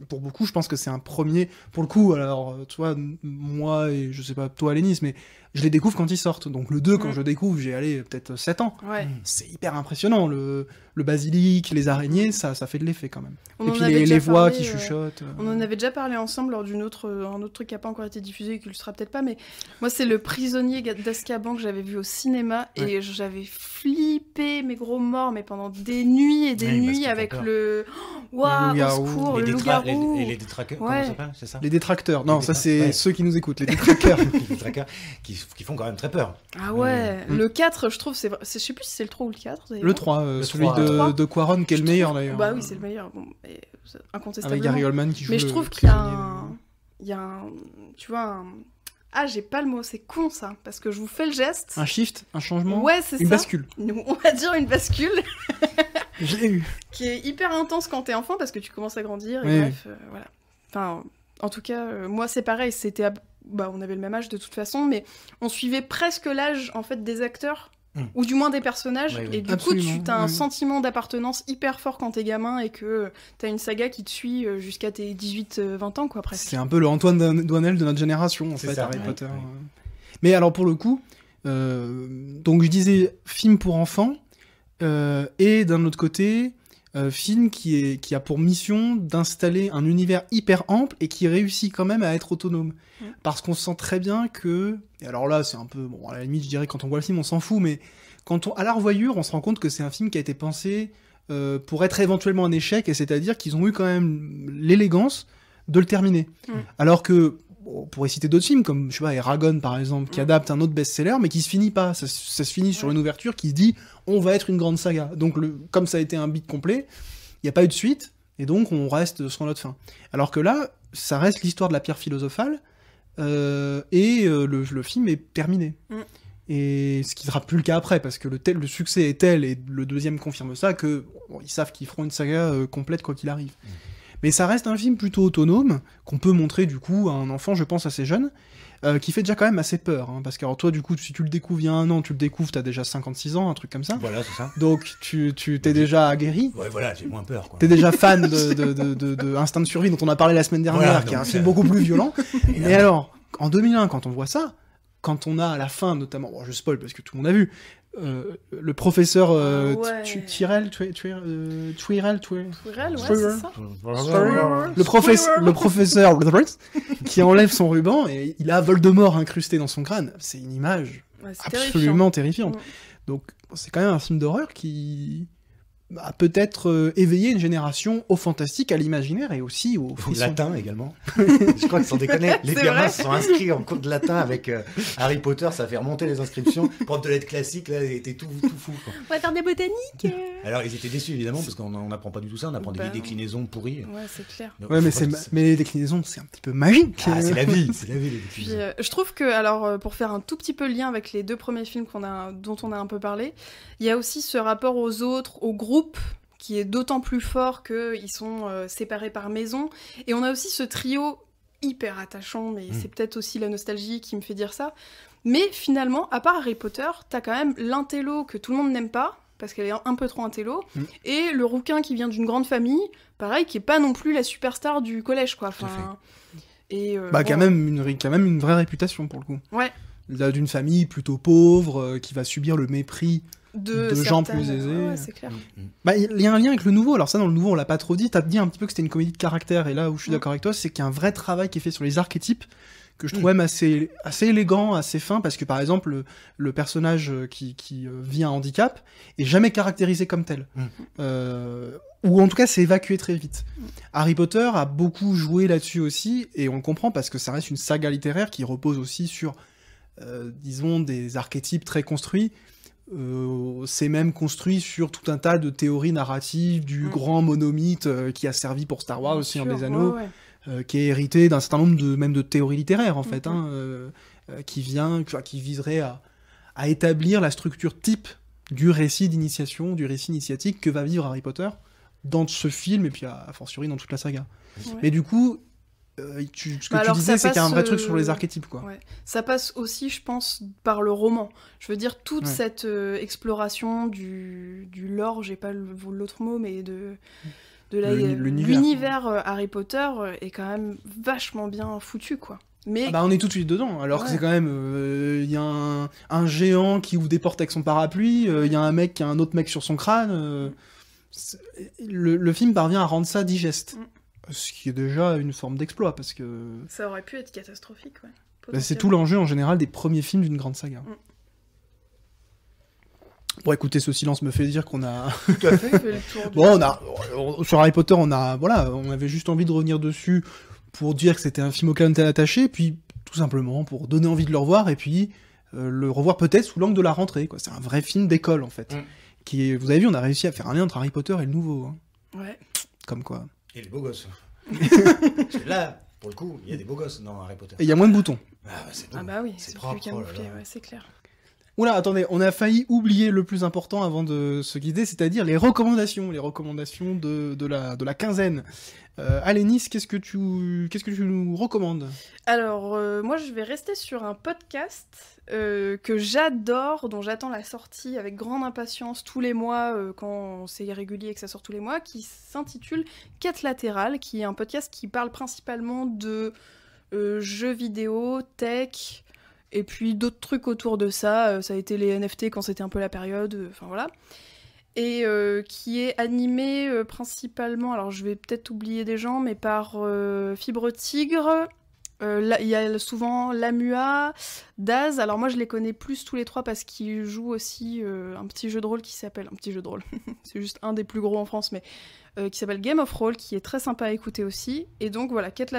Pour beaucoup, je pense que c'est un premier... Pour le coup, alors, tu vois, moi et je sais pas, toi, Lénis, mais je les découvre quand ils sortent. Donc le 2, quand je le découvre, j'ai allé peut-être 7 ans. Ouais. C'est hyper impressionnant. Le basilic, les araignées, ça fait de l'effet quand même. On et en puis avait les déjà voix parlé, qui chuchotent. On en avait déjà parlé ensemble lors un autre truc qui n'a pas encore été diffusé et qui le sera peut-être pas, mais moi c'est Le Prisonnier d'Azkaban que j'avais vu au cinéma et j'avais flippé mes gros morts mais pendant des nuits et des nuits avec le... Waouh, au secours, le loup-garou. Et les détraqueurs, comment ça s'appelle, c'est ça? Les détracteurs, non, ça c'est ceux qui nous écoutent, les détraqueurs. Les détraqueurs qui font quand même très peur. Ah ouais, le 4, je trouve, je sais plus si c'est le 3 ou le 4. Le 3, celui de Quaron qui est le meilleur d'ailleurs. Bah oui, c'est le meilleur, bon, incontestablement. Avec Gary Oldman qui joue. Mais je trouve qu'il y a un... Tu vois, Ah, j'ai pas le mot, c'est con ça, parce que je vous fais le geste. Un shift, un changement. Ouais, c'est ça. Une bascule. On va dire une bascule. Je l'ai eu. Qui est hyper intense quand t'es enfant, parce que tu commences à grandir, et bref, voilà. Enfin, en tout cas, moi c'est pareil, on avait le même âge de toute façon, mais on suivait presque l'âge, en fait, des acteurs, ou du moins des personnages, et du coup, tu as un sentiment d'appartenance hyper fort quand t'es gamin, et que t'as une saga qui te suit jusqu'à tes 18-20 ans, quoi, presque. C'est un peu le Antoine Doinel de notre génération, en fait, ça, Harry Potter. Ouais. Mais alors, pour le coup, donc je disais film pour enfants, et d'un autre côté, film qui a pour mission d'installer un univers hyper ample et qui réussit quand même à être autonome. Parce qu'on sent très bien que... Et alors là, c'est un peu... Bon, à la limite, je dirais, quand on voit le film, on s'en fout, mais à la revoyure, on se rend compte que c'est un film qui a été pensé pour être éventuellement un échec, et c'est-à-dire qu'ils ont eu quand même l'élégance de le terminer. Alors que... On pourrait citer d'autres films, comme, je sais pas, Eragon, par exemple, qui adapte un autre best-seller, mais qui se finit pas. Ça se finit sur une ouverture qui se dit « on va être une grande saga ». Donc, comme ça a été un beat complet, il n'y a pas eu de suite, et donc on reste sur notre fin. Alors que là, ça reste l'histoire de la pierre philosophale, et le film est terminé. Et ce qui ne sera plus le cas après, parce que le succès est tel, et le deuxième confirme ça, que ils savent qu'ils feront une saga complète quoi qu'il arrive. Mais ça reste un film plutôt autonome, qu'on peut montrer du coup à un enfant, je pense, assez jeune, qui fait déjà quand même assez peur. Hein, parce que alors, toi, du coup, si tu le découvres il y a 1 an, tu le découvres, t'as déjà 56 ans, un truc comme ça. Voilà, c'est ça. Donc tu t'es déjà aguerri. Ouais, voilà, j'ai moins peur. Quoi. T'es déjà fan de Instinct de survie, dont on a parlé la semaine dernière, qui est un film beaucoup plus violent. Et alors, en 2001, quand on voit ça, quand on a à la fin, notamment, bon, je spoil parce que tout le monde a vu, le professeur Tyrell, ouais, c'est ça. Le professeur qui enlève son ruban et il a Voldemort incrusté dans son crâne. C'est une image absolument terrifiante. Donc c'est quand même un film d'horreur qui a peut-être éveillé une génération au fantastique, à l'imaginaire et aussi au frisson. Latin également. Je crois que sans déconner, les gamins se sont inscrits en cours de latin avec Harry Potter, ça fait remonter les inscriptions. Prof de lettres classiques, là, ils étaient tout fou. Quoi. On va faire des botaniques. Alors ils étaient déçus évidemment parce qu'on n'apprend pas du tout ça, on apprend des déclinaisons pourries. Ouais, c'est clair. Donc, ouais, mais les déclinaisons, c'est un petit peu magique. Ah, c'est la vie, les déclinaisons. Puis, je trouve que, alors, pour faire un tout petit peu le lien avec les 2 premiers films dont on a un peu parlé, il y a aussi ce rapport aux autres, au groupe, qui est d'autant plus fort qu'ils sont séparés par maison. Et on a aussi ce trio hyper attachant, mais c'est peut-être aussi la nostalgie qui me fait dire ça. Mais finalement, à part Harry Potter, t'as quand même l'intello que tout le monde n'aime pas, parce qu'elle est un peu trop intello, et le rouquin qui vient d'une grande famille, pareil, qui est pas non plus la superstar du collège, quoi. Enfin, Et, Qui a même une vraie réputation pour le coup. Ouais. D'une famille plutôt pauvre, qui va subir le mépris de gens plus aisés. Ouais, c'est clair. Il y a un lien avec le nouveau. Alors ça, dans le nouveau, on l'a pas trop dit. T'as dit un petit peu que c'était une comédie de caractère. Et là où je suis d'accord avec toi, c'est qu'il y a un vrai travail qui est fait sur les archétypes que je trouve même assez élégant, assez fin, parce que par exemple, le personnage qui vit un handicap est jamais caractérisé comme tel. Ou en tout cas, c'est évacué très vite. Harry Potter a beaucoup joué là-dessus aussi, et on le comprend parce que ça reste une saga littéraire qui repose aussi sur, disons, des archétypes très construits. C'est même construit sur tout un tas de théories narratives du grand monomythe qui a servi pour Star Wars, aussi, des Anneaux. Qui est hérité d'un certain nombre de théories littéraires, en fait, qui viserait à établir la structure type du récit d'initiation, du récit initiatique que va vivre Harry Potter dans ce film, et puis a fortiori dans toute la saga. Mais du coup, ce que tu disais, c'est qu'il y a un vrai truc sur les archétypes, quoi. Ouais. Ça passe aussi, je pense, par le roman. Je veux dire, toute cette exploration du lore, j'ai pas l'autre mot, mais de l'univers Harry Potter est quand même vachement bien foutu, quoi. Mais... on est tout de suite dedans, alors que c'est quand même... Il y a un géant qui ouvre des portes avec son parapluie, il y a un mec qui a un autre mec sur son crâne. Le film parvient à rendre ça digeste. Ce qui est déjà une forme d'exploit, parce que... Ça aurait pu être catastrophique, ouais. C'est tout l'enjeu, en général, des premiers films d'une grande saga. Bon, écoutez, ce silence me fait dire qu'on a... Tout à fait. Sur Harry Potter, on avait juste envie de revenir dessus pour dire que c'était un film auquel on était attaché, puis tout simplement pour donner envie de le revoir, et puis le revoir peut-être sous l'angle de la rentrée, quoi. C'est un vrai film d'école, en fait. Vous avez vu, on a réussi à faire un lien entre Harry Potter et le nouveau. Ouais. Comme quoi. Et les beaux gosses. Parce que là, pour le coup, il y a des beaux gosses dans Harry Potter. Et il y a moins de boutons. Oui, c'est plus propre, camouflé, c'est clair. Oula, attendez, on a failli oublier le plus important avant de se guider, c'est-à-dire les recommandations de la quinzaine. Alénis, qu'est-ce que tu nous recommandes ? Alors, moi je vais rester sur un podcast que j'adore, dont j'attends la sortie avec grande impatience tous les mois, quand c'est régulier et que ça sort tous les mois, qui s'intitule Quête latérale, qui est un podcast qui parle principalement de jeux vidéo, tech... Et puis d'autres trucs autour de ça, ça a été les NFT quand c'était un peu la période, enfin voilà. Et qui est animé principalement, alors je vais peut-être oublier des gens, mais par Fibre Tigre, il y a souvent Lamua, Daz, alors moi je les connais plus tous les trois parce qu'ils jouent aussi un petit jeu de rôle qui s'appelle, un petit jeu de rôle, c'est juste un des plus gros en France, mais qui s'appelle Game of Roll, qui est très sympa à écouter aussi. Et donc voilà, Quête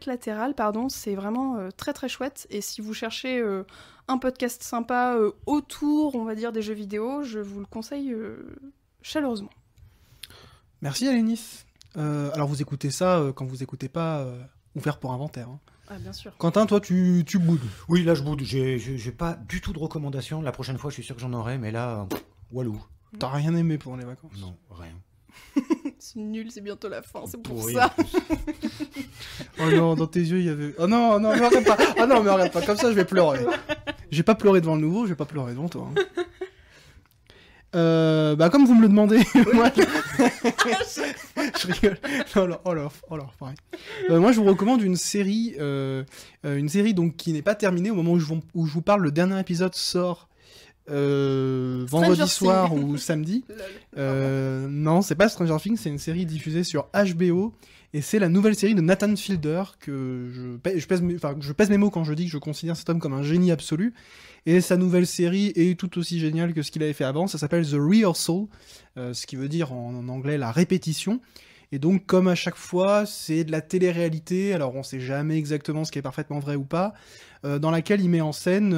latérale, c'est vraiment très très chouette. Et si vous cherchez un podcast sympa autour, on va dire, des jeux vidéo, je vous le conseille chaleureusement. Merci Alénis. Alors vous écoutez ça quand vous écoutez pas Ouvert pour Inventaire. Ah bien sûr. Quentin, toi tu boudes. Oui, là je boude. J'ai pas du tout de recommandations. La prochaine fois, je suis sûr que j'en aurai, mais là, walou. T'as rien aimé pendant les vacances? Non, rien. C'est nul, c'est bientôt la fin, c'est pour Oui, ça. Oh non, dans tes yeux, il y avait... Oh non, mais regarde pas. Ah non, mais regarde pas, comme ça, je vais pleurer. J'ai pas pleuré devant le nouveau, je vais pas pleurer devant toi. Comme vous me le demandez, moi... je rigole. Alors, pareil. Moi, je vous recommande une série donc, qui n'est pas terminée au moment où je vous parle. Le dernier épisode sort... vendredi soir ou samedi. Non, c'est pas Stranger Things, c'est une série diffusée sur HBO et c'est la nouvelle série de Nathan Fielder que je pèse mes mots quand je dis que je considère cet homme comme un génie absolu. Et sa nouvelle série est tout aussi géniale que ce qu'il avait fait avant. Ça s'appelle The Rehearsal, ce qui veut dire en anglais la répétition. Et donc, comme à chaque fois, c'est de la télé-réalité, alors on sait jamais exactement ce qui est parfaitement vrai ou pas, dans laquelle il met en scène,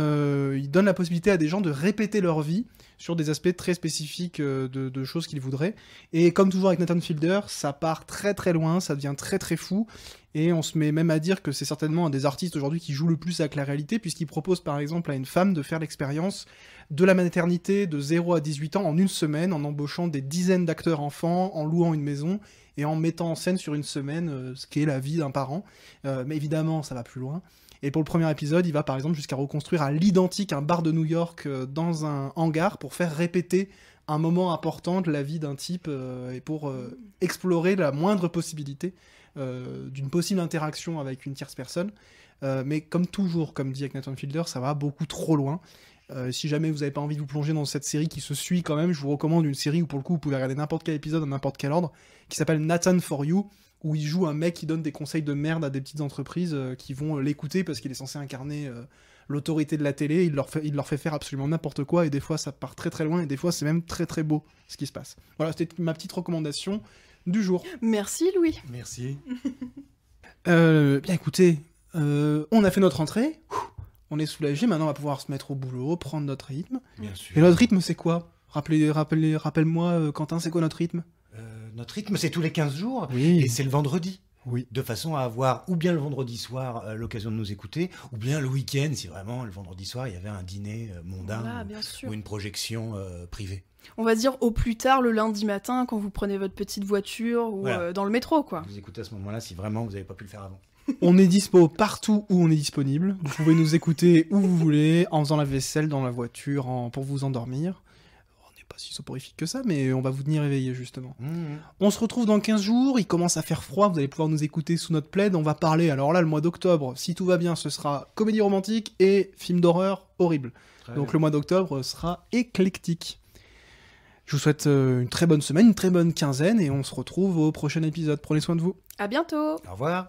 il donne la possibilité à des gens de répéter leur vie sur des aspects très spécifiques de choses qu'ils voudraient. Et comme toujours avec Nathan Fielder, ça part très très loin, ça devient très très fou, et on se met même à dire que c'est certainement un des artistes aujourd'hui qui joue le plus avec la réalité, puisqu'il propose par exemple à une femme de faire l'expérience de la maternité de 0 à 18 ans en une semaine, en embauchant des dizaines d'acteurs enfants, en louant une maison, et en mettant en scène sur une semaine ce qu'est la vie d'un parent. Mais évidemment, ça va plus loin. Et pour le premier épisode, il va par exemple jusqu'à reconstruire à l'identique un bar de New York dans un hangar pour faire répéter un moment important de la vie d'un type et pour explorer la moindre possibilité d'une possible interaction avec une tierce personne. Mais comme toujours, comme dit avec Nathan Fielder, ça va beaucoup trop loin. Si jamais vous n'avez pas envie de vous plonger dans cette série qui se suit quand même, je vous recommande une série où pour le coup vous pouvez regarder n'importe quel épisode dans n'importe quel ordre, qui s'appelle Nathan for You, où il joue un mec qui donne des conseils de merde à des petites entreprises qui vont l'écouter parce qu'il est censé incarner l'autorité de la télé. Il leur fait faire absolument n'importe quoi et des fois ça part très très loin et des fois c'est même très très beau ce qui se passe. Voilà, c'était ma petite recommandation du jour. Merci Louis. Merci. Bien écoutez, on a fait notre entrée. On est soulagé, maintenant on va pouvoir se mettre au boulot, prendre notre rythme. Bien sûr. Et notre rythme c'est quoi? Rappelle-moi, Quentin, c'est quoi notre rythme? Notre rythme, c'est tous les 15 jours, Oui. et c'est le vendredi. Oui. De façon à avoir ou bien le vendredi soir l'occasion de nous écouter, ou bien le week-end, si vraiment le vendredi soir il y avait un dîner mondain Voilà, bien sûr. ou une projection privée. On va dire au plus tard le lundi matin quand vous prenez votre petite voiture ou Voilà. dans le métro, quoi. Vous écoutez à ce moment-là si vraiment vous n'avez pas pu le faire avant. On est dispo partout où on est disponible. Vous pouvez nous écouter où vous voulez, en faisant la vaisselle, dans la voiture, pour vous endormir. On n'est pas si soporifique que ça, mais on va vous tenir éveillé justement. On se retrouve dans 15 jours, il commence à faire froid, vous allez pouvoir nous écouter sous notre plaid, on va parler, alors là, le mois d'octobre, si tout va bien, ce sera comédie romantique et film d'horreur horrible. Donc le mois d'octobre sera éclectique. Je vous souhaite une très bonne semaine, une très bonne quinzaine, et on se retrouve au prochain épisode. Prenez soin de vous. À bientôt. Au revoir.